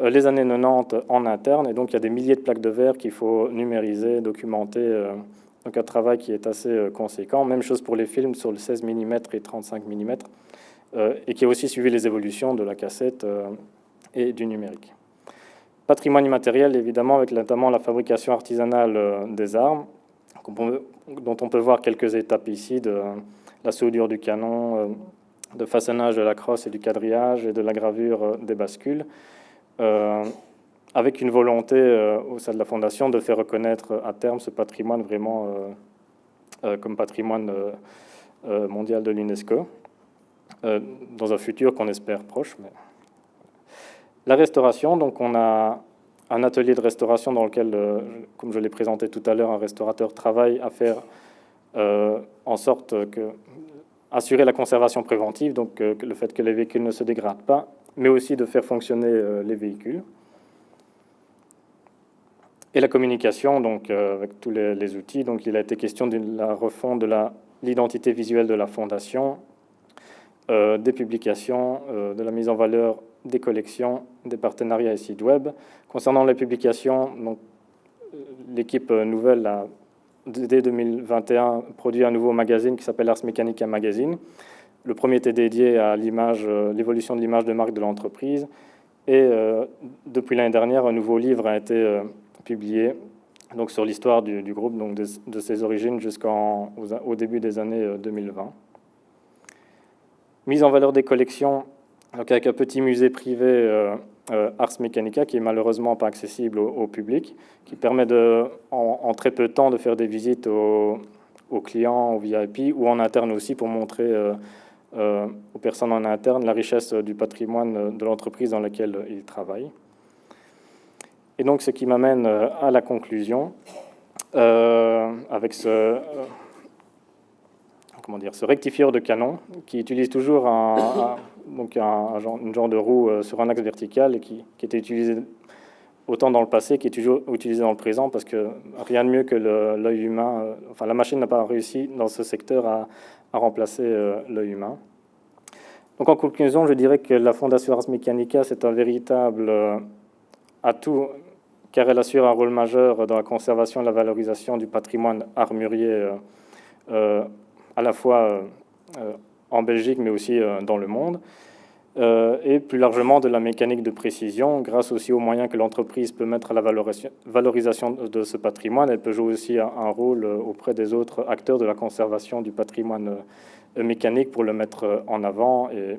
les années 90 en interne, et donc il y a des milliers de plaques de verre qu'il faut numériser, documenter, donc un travail qui est assez conséquent. Même chose pour les films sur le 16 mm et 35 mm, et qui a aussi suivi les évolutions de la cassette et du numérique. Patrimoine immatériel, évidemment, avec notamment la fabrication artisanale des armes, dont on peut voir quelques étapes ici, de la soudure du canon, de façonnage de la crosse et du quadrillage, et de la gravure des bascules, avec une volonté au sein de la Fondation de faire reconnaître à terme ce patrimoine vraiment comme patrimoine mondial de l'UNESCO, dans un futur qu'on espère proche. Mais... La restauration, donc on a un atelier de restauration dans lequel, comme je l'ai présenté tout à l'heure, un restaurateur travaille à faire en sorte que assurer la conservation préventive, donc le fait que les véhicules ne se dégradent pas, mais aussi de faire fonctionner les véhicules. Et la communication, donc avec tous les outils. Donc il a été question de la refonte de l'identité visuelle de la Fondation, des publications, de la mise en valeur des collections, des partenariats et sites web. Concernant les publications, l'équipe nouvelle a, dès 2021, produit un nouveau magazine qui s'appelle Ars Mechanica Magazine. Le premier était dédié à l'évolution de l'image de marque de l'entreprise. Et depuis l'année dernière, un nouveau livre a été publié donc, sur l'histoire du groupe, donc de ses origines jusqu'au début des années 2020. Mise en valeur des collections, donc avec un petit musée privé Ars Mechanica, qui est malheureusement pas accessible au public, qui permet en très peu de temps de faire des visites aux clients, aux VIP, ou en interne aussi, pour montrer aux personnes en interne la richesse du patrimoine de l'entreprise dans laquelle ils travaillent. Et donc, ce qui m'amène à la conclusion, avec ce rectifieur de canon qui utilise toujours une genre de roue sur un axe vertical, et qui était utilisé autant dans le passé, qui est toujours utilisé dans le présent, parce que rien de mieux que l'œil humain. La machine n'a pas réussi dans ce secteur à remplacer l'œil humain. Donc en conclusion, je dirais que la Fondation Ars Mechanica, c'est un véritable atout, car elle assure un rôle majeur dans la conservation et la valorisation du patrimoine armurier, à la fois en Belgique, mais aussi dans le monde, et plus largement de la mécanique de précision, grâce aussi aux moyens que l'entreprise peut mettre à la valorisation de ce patrimoine. Elle peut jouer aussi un rôle auprès des autres acteurs de la conservation du patrimoine mécanique pour le mettre en avant. Et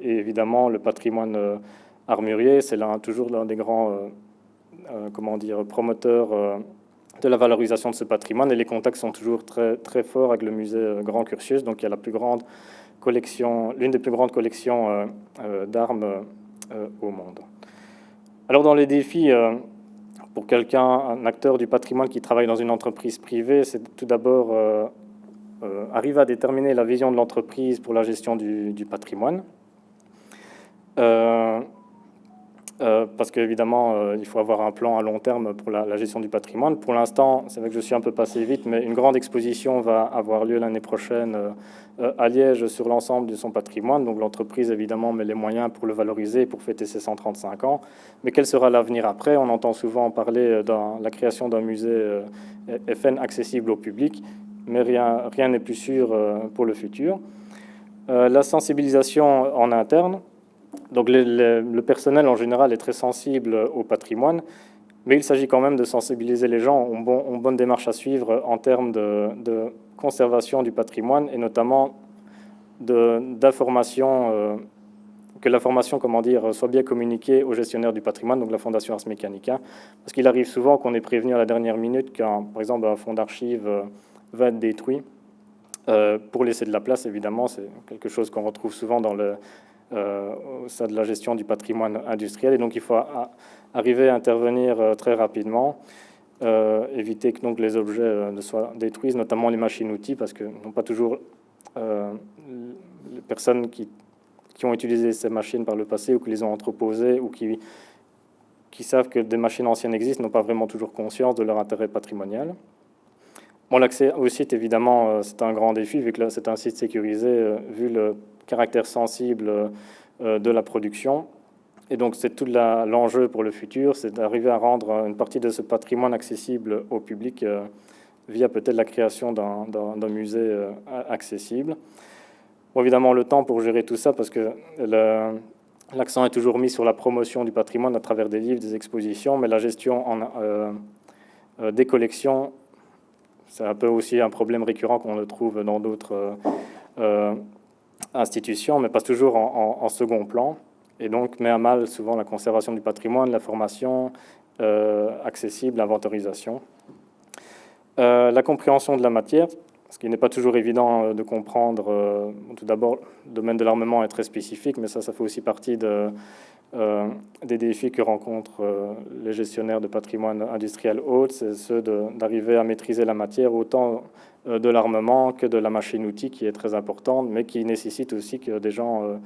évidemment, le patrimoine armurier, c'est toujours l'un des grands promoteurs de la valorisation de ce patrimoine, et les contacts sont toujours très, très forts avec le musée Grand Curtius. Donc il y a l'une des plus grandes collections d'armes au monde. Alors dans les défis, pour un acteur du patrimoine qui travaille dans une entreprise privée, c'est tout d'abord arriver à déterminer la vision de l'entreprise pour la gestion du patrimoine. Parce qu'évidemment, il faut avoir un plan à long terme pour la gestion du patrimoine. Pour l'instant, c'est vrai que je suis un peu passé vite, mais une grande exposition va avoir lieu l'année prochaine à Liège sur l'ensemble de son patrimoine. Donc l'entreprise, évidemment, met les moyens pour le valoriser, pour fêter ses 135 ans. Mais quel sera l'avenir après? On entend souvent parler de la création d'un musée FN accessible au public. mais rien n'est plus sûr pour le futur. La sensibilisation en interne, donc le personnel en général est très sensible au patrimoine, mais il s'agit quand même de sensibiliser les gens aux bonnes démarches à suivre en termes de conservation du patrimoine et notamment d'information, que l'information, soit bien communiquée aux gestionnaires du patrimoine, donc la Fondation Ars Mechanica, parce qu'il arrive souvent qu'on est prévenu à la dernière minute quand, par exemple, un fonds d'archives va être détruit. Pour laisser de la place, évidemment, c'est quelque chose qu'on retrouve souvent dans au sein de la gestion du patrimoine industriel, et donc il faut arriver à intervenir très rapidement, éviter que donc, les objets ne soient détruits, notamment les machines-outils, parce que non pas toujours les personnes qui ont utilisé ces machines par le passé ou qui les ont entreposées ou qui savent que des machines anciennes existent n'ont pas vraiment toujours conscience de leur intérêt patrimonial. Bon, l'accès au site, évidemment, c'est un grand défi, vu que c'est un site sécurisé, vu le caractère sensible de la production. Et donc, c'est tout l'enjeu pour le futur, c'est d'arriver à rendre une partie de ce patrimoine accessible au public via peut-être la création d'un musée accessible. Bon, évidemment, le temps pour gérer tout ça, parce que l'accent est toujours mis sur la promotion du patrimoine à travers des livres, des expositions, mais la gestion des collections, c'est un peu aussi un problème récurrent qu'on le trouve dans d'autres institutions, mais passe toujours en second plan, et donc met à mal souvent la conservation du patrimoine, la formation accessible, l'inventarisation. La compréhension de la matière, ce qui n'est pas toujours évident de comprendre. Tout d'abord, le domaine de l'armement est très spécifique, mais ça fait aussi partie des défis que rencontrent les gestionnaires de patrimoine industriel haut, c'est ceux d'arriver à maîtriser la matière autant de l'armement que de la machine-outil, qui est très importante, mais qui nécessite aussi que des gens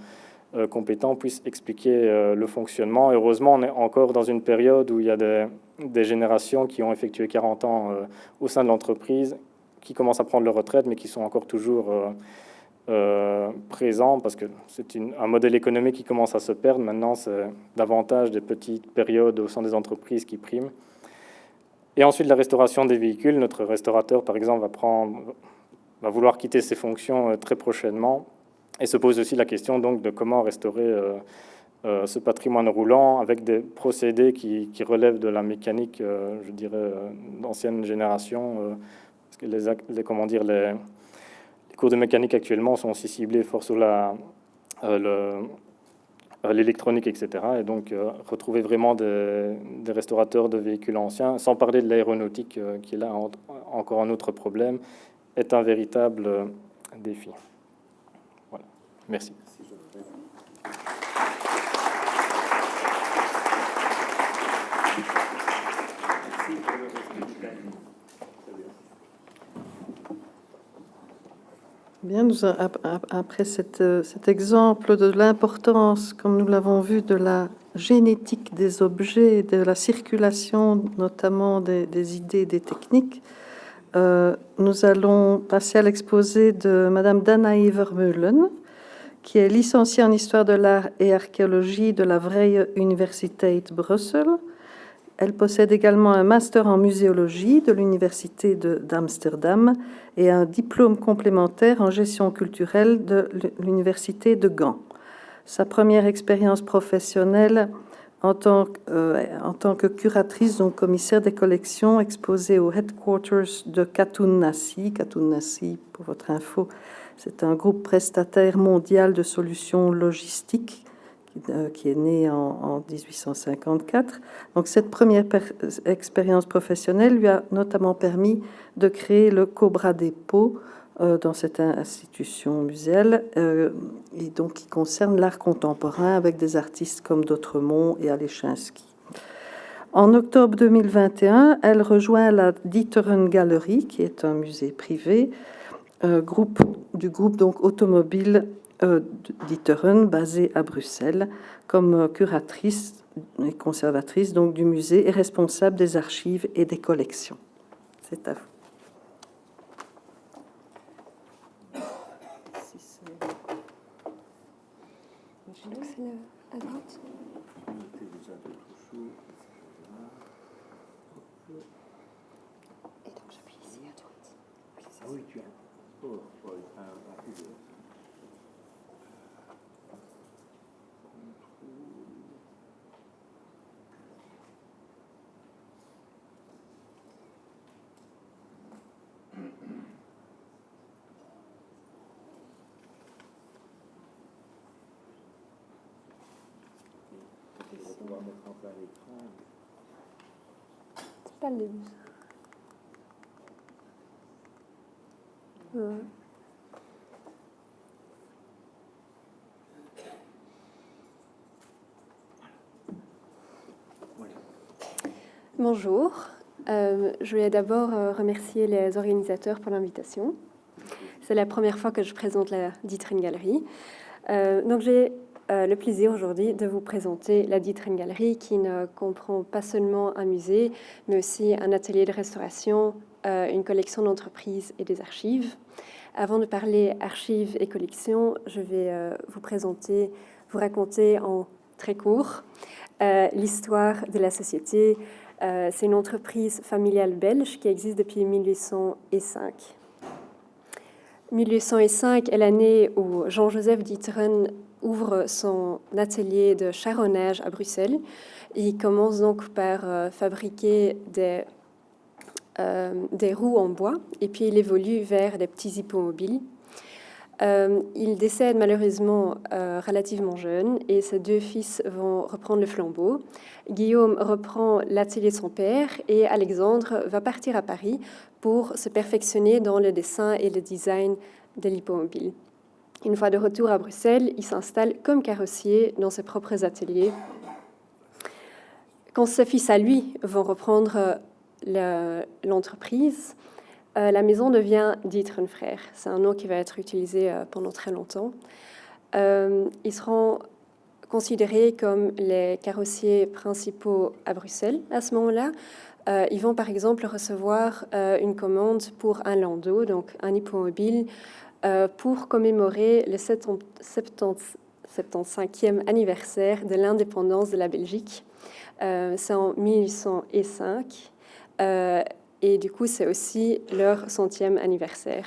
compétents puissent expliquer le fonctionnement. Et heureusement, on est encore dans une période où il y a des générations qui ont effectué 40 ans au sein de l'entreprise, qui commencent à prendre leur retraite, mais qui sont encore toujours présents, parce que c'est un modèle économique qui commence à se perdre. Maintenant, c'est davantage des petites périodes au sein des entreprises qui priment. Et ensuite, la restauration des véhicules. Notre restaurateur, par exemple, va vouloir quitter ses fonctions très prochainement, et se pose aussi la question donc, de comment restaurer ce patrimoine roulant avec des procédés qui relèvent de la mécanique, je dirais, d'ancienne génération, parce que les cours de mécanique actuellement sont aussi ciblés fort sur l'électronique, etc. Et donc, retrouver vraiment des restaurateurs de véhicules anciens, sans parler de l'aéronautique, qui est là encore un autre problème, est un véritable défi. Voilà. Merci. Bien, après cet exemple de l'importance, comme nous l'avons vu, de la génétique des objets, de la circulation notamment des idées, des techniques, nous allons passer à l'exposé de Madame Danae Vermeulen, qui est licenciée en histoire de l'art et archéologie de la Vrije Universiteit Bruxelles. Elle possède également un master en muséologie de l'Université d'Amsterdam et un diplôme complémentaire en gestion culturelle de l'Université de Gand. Sa première expérience professionnelle en tant que curatrice, donc commissaire des collections exposées au headquarters de Katoen Nassi. Katoen Nassi, pour votre info, c'est un groupe prestataire mondial de solutions logistiques qui est né en 1854. Donc cette première expérience professionnelle lui a notamment permis de créer le Cobra Dépôt dans cette institution muséale, et donc qui concerne l'art contemporain avec des artistes comme D'Autremont et Alechinsky. En octobre 2021, elle rejoint la D'Ieteren Galerie, qui est un musée privé, du groupe donc automobile D'Ieteren, basé à Bruxelles, comme curatrice et conservatrice donc, du musée et responsable des archives et des collections. C'est à vous. Donc c'est à droite. Et donc j'appuie ici à droite. oui, tu as un passeport, un PDF. On va pouvoir mettre en plein l'écran. C'est pas le début. Ouais. Bonjour. Je voulais d'abord remercier les organisateurs pour l'invitation. C'est la première fois que je présente la Dietrich Galerie. Donc j'ai le plaisir aujourd'hui de vous présenter la Dietrich Galerie qui ne comprend pas seulement un musée, mais aussi un atelier de restauration, une collection d'entreprises et des archives. Avant de parler archives et collections, je vais vous raconter en très court l'histoire de la société. C'est une entreprise familiale belge qui existe depuis 1805. 1805 est l'année où Jean-Joseph D'Ieteren ouvre son atelier de charronnage à Bruxelles. Il commence donc par fabriquer des roues en bois et puis il évolue vers des petits hippomobiles. Il décède malheureusement relativement jeune et ses deux fils vont reprendre le flambeau. Guillaume reprend l'atelier de son père et Alexandre va partir à Paris pour se perfectionner dans le dessin et le design de l'hippomobile. Une fois de retour à Bruxelles, il s'installe comme carrossier dans ses propres ateliers. Quand ses fils à lui vont reprendre l'entreprise, la maison devient D'Ieteren Frères. C'est un nom qui va être utilisé pendant très longtemps. Ils seront considérés comme les carrossiers principaux à Bruxelles à ce moment-là. Ils vont par exemple recevoir une commande pour un landau, donc un hippomobile, pour commémorer le 75e anniversaire de l'indépendance de la Belgique. C'est en 1805. Et du coup, c'est aussi leur 100e anniversaire.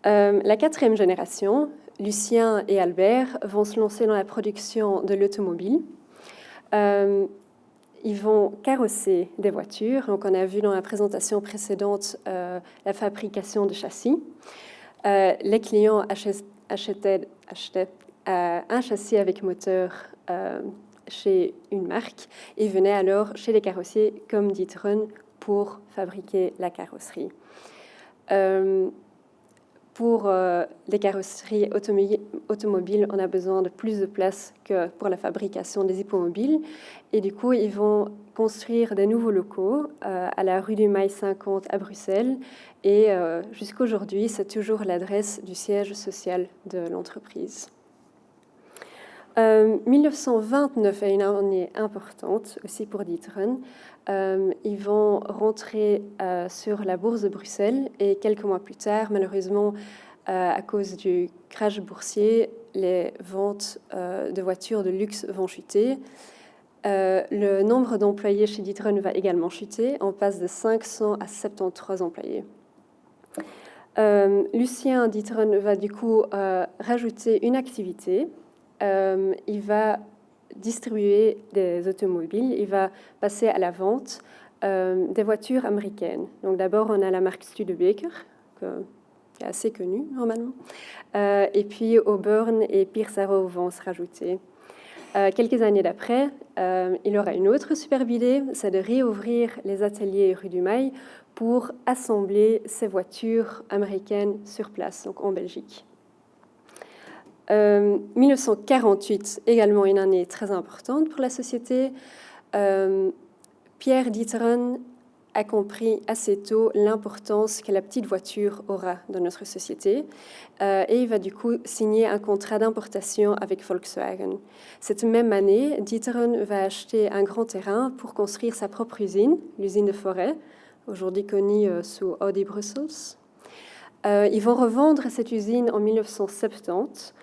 La quatrième génération, Lucien et Albert, vont se lancer dans la production de l'automobile. Ils vont carrosser des voitures. Donc, on a vu dans la présentation précédente la fabrication de châssis. Les clients achetaient un châssis avec moteur chez une marque et venaient alors chez les carrossiers comme D'Ieteren pour fabriquer la carrosserie. Pour les carrosseries automobiles, on a besoin de plus de place que pour la fabrication des hippomobiles. Et du coup, ils vont construire des nouveaux locaux à la rue du Mail 50 à Bruxelles. Et jusqu'aujourd'hui, c'est toujours l'adresse du siège social de l'entreprise. 1929 est une année importante aussi pour D'Ieteren. Ils vont rentrer sur la bourse de Bruxelles et quelques mois plus tard, malheureusement, à cause du crash boursier, les ventes de voitures de luxe vont chuter. Le nombre d'employés chez D'Ieteren va également chuter. On passe de 500 à 73 employés. Lucien D'Ieteren va du coup rajouter une activité. Il va distribuer des automobiles, il va passer à la vente des voitures américaines. Donc d'abord, on a la marque Studebaker, qui est assez connue normalement, et puis Auburn et Pierce Arrow vont se rajouter. Quelques années d'après, il aura une autre superbe idée, c'est de réouvrir les ateliers rue du Mail pour assembler ces voitures américaines sur place, donc en Belgique. 1948, également une année très importante pour la société. Pierre D'Ieteren a compris assez tôt l'importance que la petite voiture aura dans notre société et il va du coup signer un contrat d'importation avec Volkswagen. Cette même année, D'Ieteren va acheter un grand terrain pour construire sa propre usine, l'usine de Forêt, aujourd'hui connue sous Audi Brussels. Ils vont revendre cette usine en 1970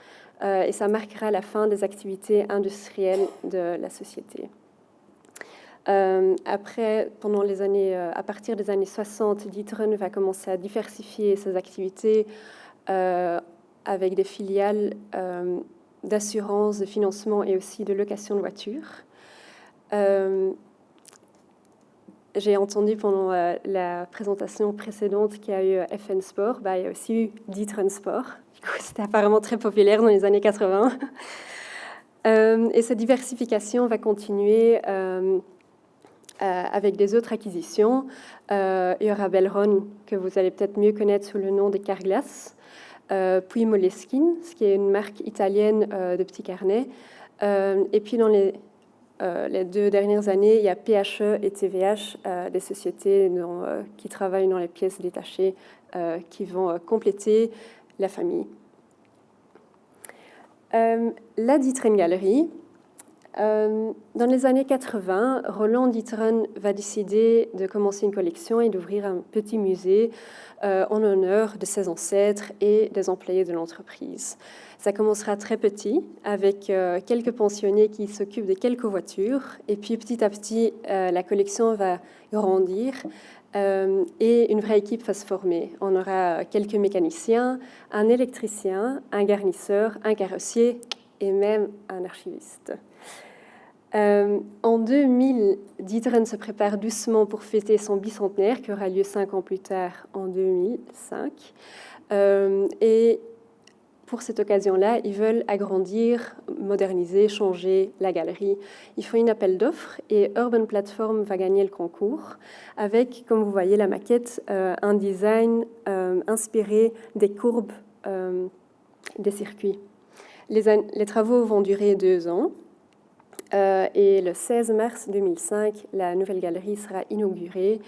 et ça marquera la fin des activités industrielles de la société. Après, à partir des années 60, D'Ieteren va commencer à diversifier ses activités avec des filiales d'assurance, de financement et aussi de location de voitures. J'ai entendu pendant la présentation précédente qu'il y a eu FN Sport, il y a aussi eu D'Ieteren Sport. Du coup, c'était apparemment très populaire dans les années 80. Et cette diversification va continuer avec des autres acquisitions. Il y aura Belron, que vous allez peut-être mieux connaître sous le nom de Carglass, puis Moleskine, ce qui est une marque italienne de petits carnets. Et puis dans les 2 dernières années, il y a PHE et TVH, des sociétés qui travaillent dans les pièces détachées, qui vont compléter la famille. La D'Ieteren Galerie. Dans les années 80, Roland D'Ieteren va décider de commencer une collection et d'ouvrir un petit musée en honneur de ses ancêtres et des employés de l'entreprise. Ça commencera très petit, avec quelques pensionnés qui s'occupent de quelques voitures, et puis petit à petit, la collection va grandir et une vraie équipe va se former. On aura quelques mécaniciens, un électricien, un garnisseur, un carrossier et même un archiviste. En 2000, D'Ieteren se prépare doucement pour fêter son bicentenaire, qui aura lieu 5 ans plus tard, en 2005. Et pour cette occasion-là, ils veulent agrandir, moderniser, changer la galerie. Ils font un appel d'offres et Urban Platform va gagner le concours avec, comme vous voyez la maquette, un design inspiré des courbes des circuits. Les travaux vont durer 2 ans. Et le 16 mars 2005, la nouvelle galerie sera inaugurée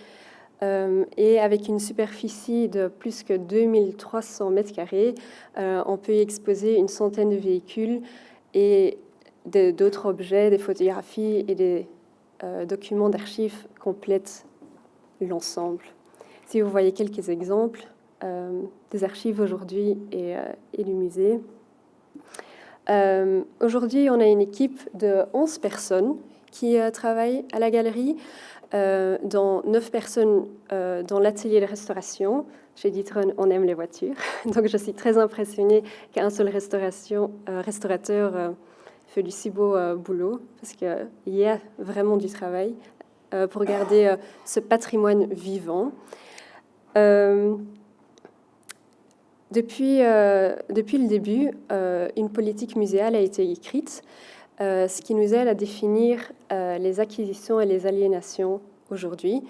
et avec une superficie de plus que 2300 mètres carrés, on peut y exposer une centaine de véhicules et d'autres objets, des photographies et des documents d'archives complètent l'ensemble. Si vous voyez quelques exemples des archives aujourd'hui et du musée. Aujourd'hui, on a une équipe de 11 personnes qui travaillent à la galerie, dont 9 personnes dans l'atelier de restauration. Chez D'Ieteren, on aime les voitures, donc je suis très impressionnée qu'un seul restaurateur fait du si beau boulot, parce qu'il y a vraiment du travail pour garder ce patrimoine vivant. Depuis le début, une politique muséale a été écrite, ce qui nous aide à définir les acquisitions et les aliénations aujourd'hui.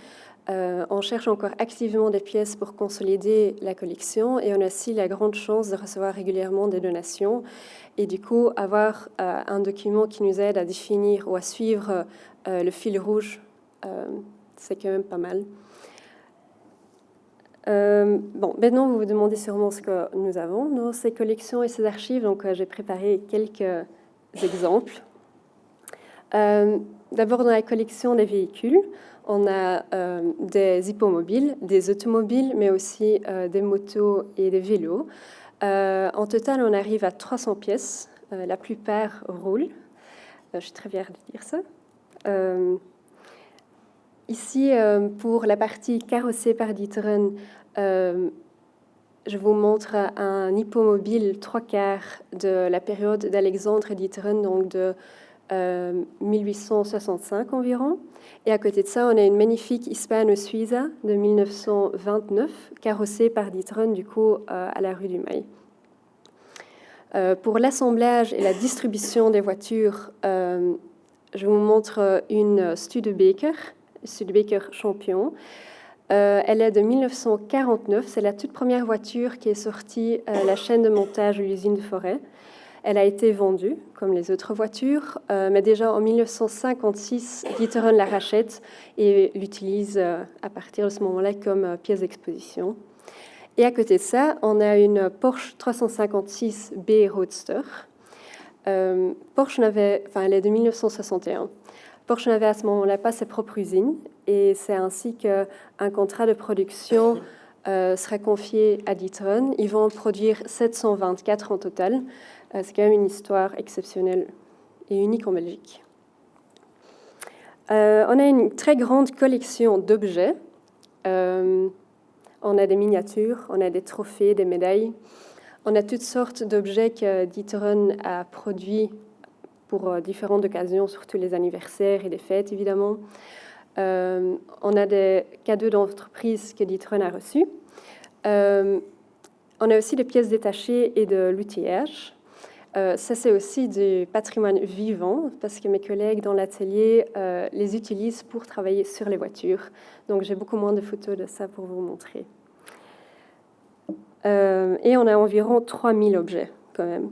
On cherche encore activement des pièces pour consolider la collection et on a aussi la grande chance de recevoir régulièrement des donations et du coup avoir un document qui nous aide à définir ou à suivre le fil rouge, c'est quand même pas mal. Maintenant, vous vous demandez sûrement ce que nous avons dans ces collections et ces archives. Donc, j'ai préparé quelques exemples. D'abord, dans la collection des véhicules, on a des hippomobiles, des automobiles, mais aussi des motos et des vélos. En total, on arrive à 300 pièces. La plupart roulent. Je suis très fière de dire ça. Ici, pour la partie carrossée par D'Ieteren, je vous montre un hippomobile 3/4 de la période d'Alexandre D'Ieteren, donc de 1865 environ. Et à côté de ça, on a une magnifique Hispano-Suiza de 1929, carrossée par D'Ieteren, du coup, à la rue du Mail. Pour l'assemblage et la distribution des voitures, je vous montre une Studebaker Champion. Elle est de 1949. C'est la toute première voiture qui est sortie à la chaîne de montage de l'usine de Forêt. Elle a été vendue, comme les autres voitures, mais déjà en 1956, D'Ieteren la rachète et l'utilise à partir de ce moment-là comme pièce d'exposition. Et à côté de ça, on a une Porsche 356 B Roadster. Porsche elle est de 1961. Porsche n'avait à ce moment-là pas ses propres usines et c'est ainsi qu'un contrat de production sera confié à D'Ieteren. Ils vont en produire 724 en total. C'est quand même une histoire exceptionnelle et unique en Belgique. On a une très grande collection d'objets. On a des miniatures, on a des trophées, des médailles. On a toutes sortes d'objets que D'Ieteren a produits pour différentes occasions, surtout les anniversaires et les fêtes, évidemment. On a des cadeaux d'entreprise que D'Ieteren a reçus. On a aussi des pièces détachées et de l'outillage. Ça, c'est aussi du patrimoine vivant, parce que mes collègues dans l'atelier les utilisent pour travailler sur les voitures. Donc, j'ai beaucoup moins de photos de ça pour vous montrer. Et on a environ 3000 objets, quand même.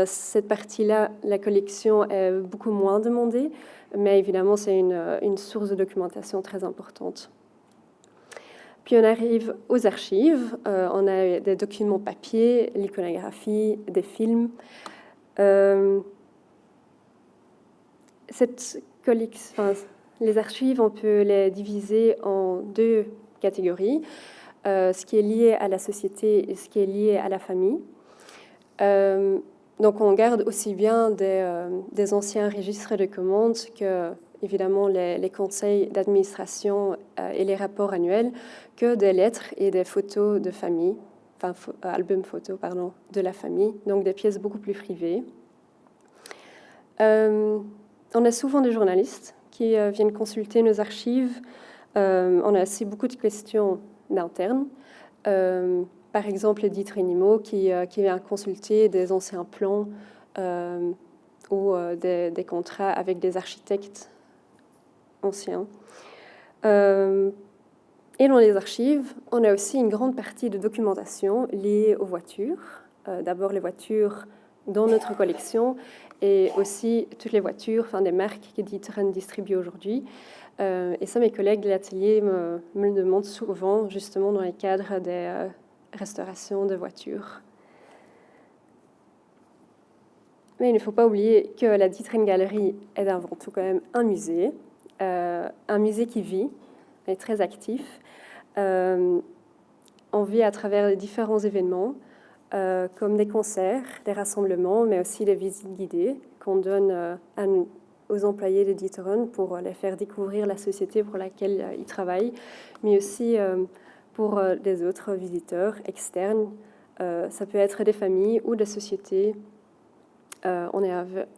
Cette partie-là, la collection est beaucoup moins demandée, mais évidemment, c'est une source de documentation très importante. Puis on arrive aux archives. On a des documents papier, l'iconographie, des films. Les archives, on peut les diviser en deux catégories. Ce qui est lié à la société et ce qui est lié à la famille. Donc on garde aussi bien des anciens registres de commandes que, évidemment, les conseils d'administration et les rapports annuels, que des lettres et des photos de famille, albums photos, pardon, de la famille, donc des pièces beaucoup plus privées. On a souvent des journalistes qui viennent consulter nos archives. On a aussi beaucoup de questions d'interne. Par exemple, D'Ieteren Immo qui vient consulter des anciens plans ou des contrats avec des architectes anciens. Et dans les archives, on a aussi une grande partie de documentation liée aux voitures. D'abord les voitures dans notre collection et aussi toutes les voitures, des marques que D'Ieteren distribue aujourd'hui. Et ça, mes collègues de l'atelier me le demandent souvent, justement dans les cadres des restaurations de voitures. Mais il ne faut pas oublier que la D'Ieteren Galerie est avant tout quand même un musée qui vit, est très actif. On vit à travers les différents événements, comme des concerts, des rassemblements, mais aussi des visites guidées qu'on donne aux employés de D'Ieteren pour les faire découvrir la société pour laquelle ils travaillent, mais aussi pour des autres visiteurs externes. Ça peut être des familles ou des sociétés. On est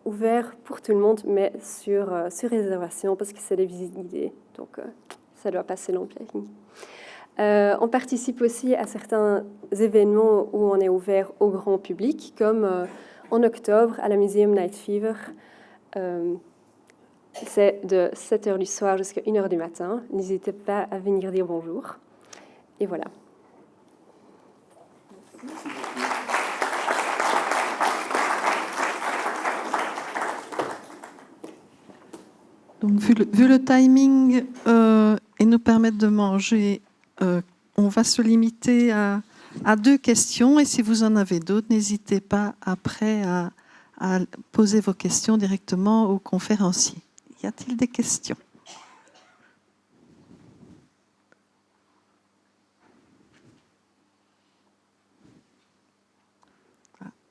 ouvert pour tout le monde, mais sur réservation, parce que c'est des visites guidées, donc ça doit passer dans le planning. On participe aussi à certains événements où on est ouvert au grand public, comme en octobre à la Museum Night Fever. C'est de 7h du soir jusqu'à 1h du matin. N'hésitez pas à venir dire bonjour. Et voilà. Donc, vu le timing et nous permettre de manger, on va se limiter à 2 questions. Et si vous en avez d'autres, n'hésitez pas après à poser vos questions directement aux conférenciers. Y a-t-il des questions ?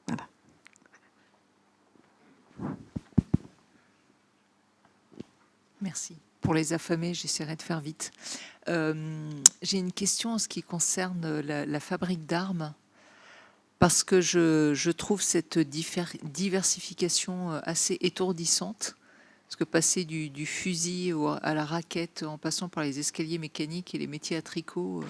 Voilà. Merci. Pour les affamés, j'essaierai de faire vite. J'ai une question en ce qui concerne la fabrique d'armes, parce que je trouve cette diversification assez étourdissante. Parce que passer du fusil à la raquette, en passant par les escaliers mécaniques et les métiers à tricot.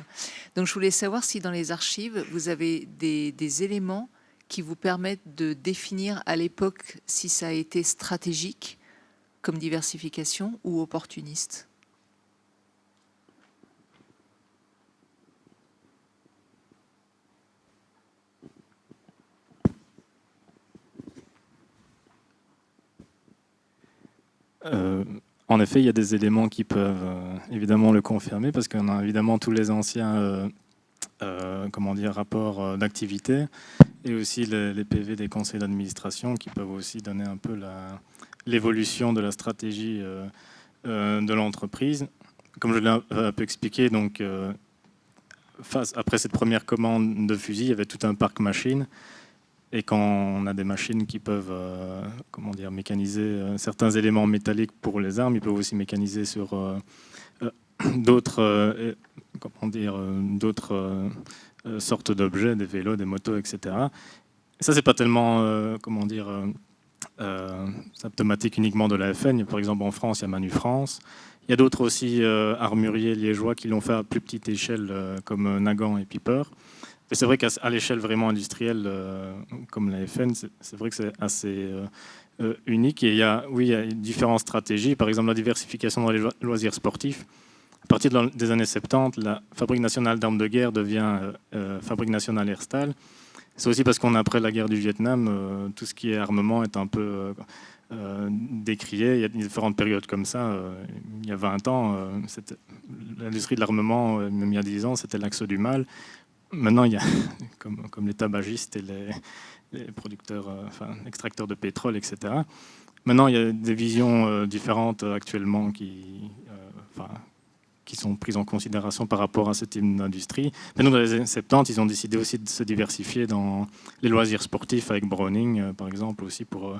Donc je voulais savoir si dans les archives, vous avez des éléments qui vous permettent de définir à l'époque si ça a été stratégique comme diversification ou opportuniste. En effet, il y a des éléments qui peuvent évidemment le confirmer, parce qu'on a évidemment tous les anciens rapports d'activité, et aussi les PV des conseils d'administration qui peuvent aussi donner un peu l'évolution de la stratégie de l'entreprise. Comme je l'ai un peu expliqué, donc, après cette première commande de fusil, il y avait tout un parc machine. Et quand on a des machines qui peuvent mécaniser certains éléments métalliques pour les armes, ils peuvent aussi mécaniser sur d'autres sortes d'objets, des vélos, des motos, etc. Et ça, c'est pas tellement symptomatique uniquement de la FN. Par exemple, en France, il y a Manu France. Il y a d'autres aussi armuriers liégeois qui l'ont fait à plus petite échelle, comme Nagant et Piper. Et c'est vrai qu'à l'échelle vraiment industrielle, comme la FN, c'est vrai que c'est assez unique. Et il y a différentes stratégies. Par exemple, la diversification dans les loisirs sportifs. À partir des années 70, la Fabrique nationale d'armes de guerre devient Fabrique nationale Herstal. C'est aussi parce qu'après la guerre du Vietnam, tout ce qui est armement est un peu décrié. Il y a différentes périodes comme ça. Il y a 20 ans, l'industrie de l'armement, même il y a 10 ans, c'était l'axe du mal. Maintenant, il y a, comme les tabagistes et les producteurs, extracteurs de pétrole, etc. Maintenant, il y a des visions différentes actuellement qui sont prises en considération par rapport à ce type d'industrie. Mais nous, dans les années 70, ils ont décidé aussi de se diversifier dans les loisirs sportifs avec Browning, par exemple, aussi pour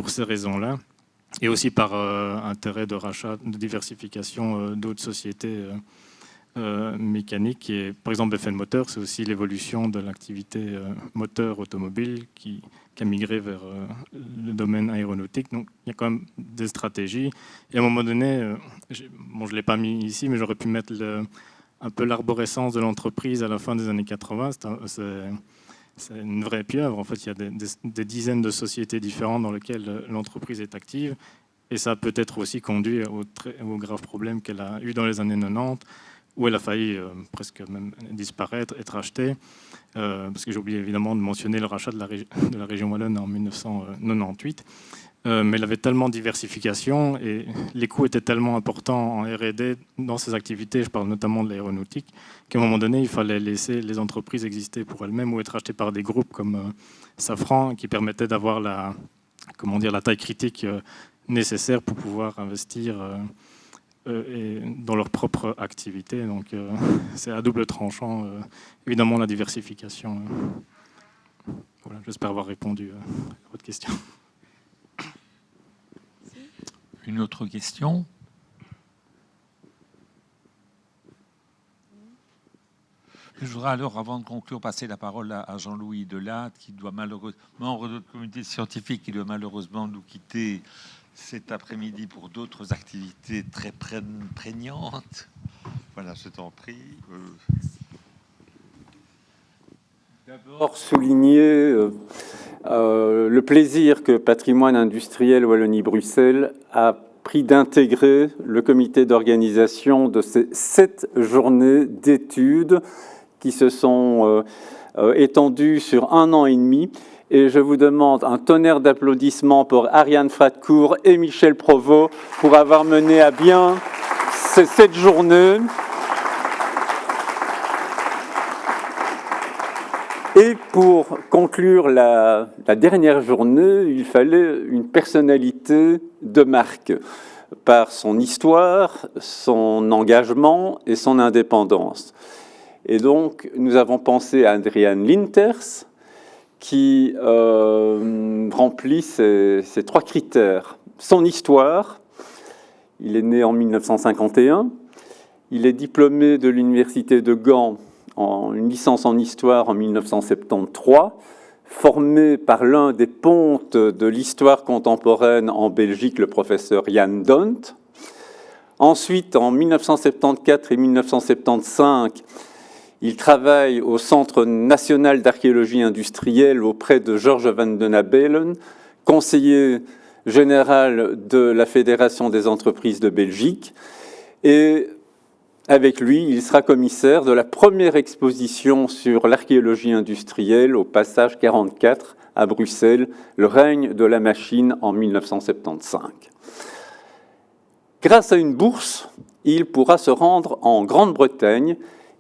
ces raisons-là. Et aussi par intérêt de rachat, de diversification d'autres sociétés mécaniques. Et, par exemple, FN Motor, c'est aussi l'évolution de l'activité moteur automobile qui a migré vers le domaine aéronautique. Donc, il y a quand même des stratégies. Et à un moment donné, je ne l'ai pas mis ici, mais j'aurais pu mettre un peu l'arborescence de l'entreprise à la fin des années 80. C'est une vraie pieuvre. En fait, il y a des dizaines de sociétés différentes dans lesquelles l'entreprise est active. Et ça a peut-être aussi conduit aux graves problèmes qu'elle a eu dans les années 90, où elle a failli presque même disparaître, être rachetée. Parce que j'ai oublié évidemment de mentionner le rachat de la région wallonne en 1998. Mais elle avait tellement de diversification et les coûts étaient tellement importants en R&D dans ces activités, je parle notamment de l'aéronautique, qu'à un moment donné, il fallait laisser les entreprises exister pour elles-mêmes ou être achetées par des groupes comme Safran, qui permettaient d'avoir la taille critique nécessaire pour pouvoir investir dans leur propre activité. Donc c'est à double tranchant, évidemment, la diversification. Voilà, j'espère avoir répondu à votre question. Une autre question? Je voudrais alors, avant de conclure, passer la parole à Jean-Louis Delatte, qui doit malheureusement, membre de notre comité scientifique, qui doit malheureusement nous quitter cet après-midi pour d'autres activités très prégnantes. Voilà, je t'en prie. D'abord, souligner le plaisir que Patrimoine industriel Wallonie-Bruxelles a pris d'intégrer le comité d'organisation de ces 7 journées d'études qui se sont étendues sur 1 an et demi. Et je vous demande un tonnerre d'applaudissements pour Ariane Fratcourt et Michel Provost pour avoir mené à bien ces 7 journées. Et pour conclure la dernière journée, il fallait une personnalité de marque par son histoire, son engagement et son indépendance. Et donc, nous avons pensé à Adrian Linters, qui remplit ces 3 critères. Son histoire, il est né en 1951, il est diplômé de l'université de Gand en une licence en histoire en 1973, formé par l'un des pontes de l'histoire contemporaine en Belgique, le professeur Jan Dont. Ensuite, en 1974 et 1975, il travaille au Centre national d'archéologie industrielle auprès de Georges van den Abelen, conseiller général de la Fédération des entreprises de Belgique. Et avec lui, il sera commissaire de la première exposition sur l'archéologie industrielle au Passage 44 à Bruxelles, le règne de la machine en 1975. Grâce à une bourse, il pourra se rendre en Grande-Bretagne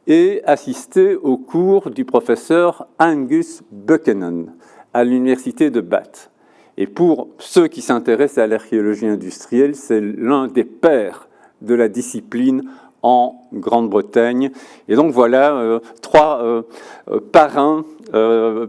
et assister au cours du professeur Angus Buchanan à l'université de Bath. Et pour ceux qui s'intéressent à l'archéologie industrielle, c'est l'un des pères de la discipline en Grande-Bretagne. Et donc voilà 3 parrains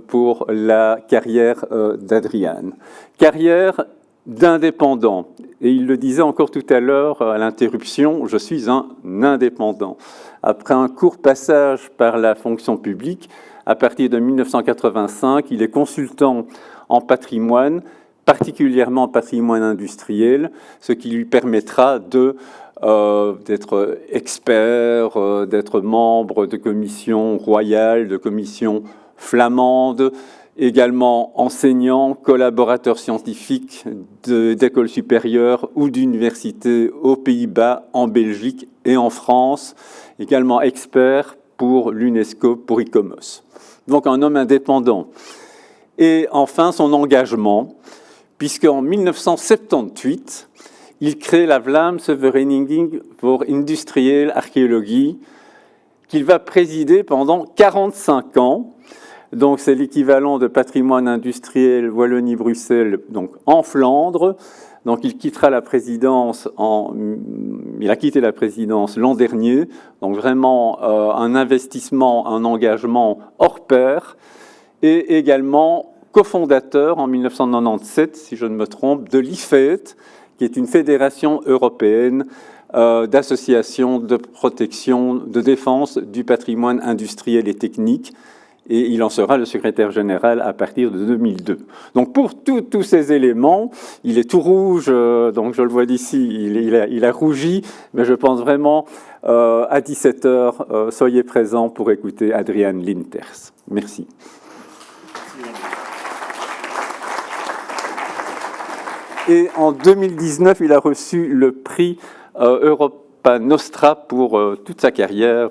pour la carrière d'Adrian. Carrière d'indépendant. Et il le disait encore tout à l'heure à l'interruption, je suis un indépendant. Après un court passage par la fonction publique, à partir de 1985, il est consultant en patrimoine, particulièrement en patrimoine industriel, ce qui lui permettra d'être expert, d'être membre de commissions royales, de commissions flamandes, également enseignant, collaborateur scientifique d'écoles supérieures ou d'universités aux Pays-Bas, en Belgique et en France, également expert pour l'UNESCO, pour ICOMOS. Donc un homme indépendant. Et enfin son engagement, puisqu'en 1978, il crée la Vlaamse voor Industriële Archeologie, qu'il va présider pendant 45 ans. Donc c'est l'équivalent de patrimoine industriel Wallonie-Bruxelles, donc en Flandre. Donc il quittera la présidence il a quitté la présidence l'an dernier. Donc vraiment un investissement, un engagement hors pair. Et également cofondateur en 1997, si je ne me trompe, de l'IFET, qui est une fédération européenne d'associations de protection, de défense du patrimoine industriel et technique. Et il en sera le secrétaire général à partir de 2002. Donc pour tous ces éléments, il est tout rouge, donc je le vois d'ici, il a rougi, mais je pense vraiment à 17h, soyez présents pour écouter Adrian Linters. Merci. Et en 2019, il a reçu le prix Europa Nostra pour toute sa carrière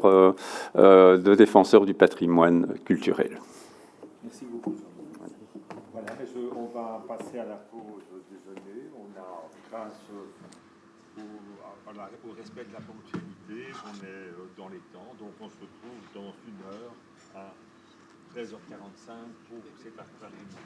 de défenseur du patrimoine culturel. Merci beaucoup. Voilà, on va passer à la pause déjeuner. On a grâce au respect de la ponctualité, on est dans les temps, donc on se retrouve dans 1 heure à 13h45 pour cet après-midi.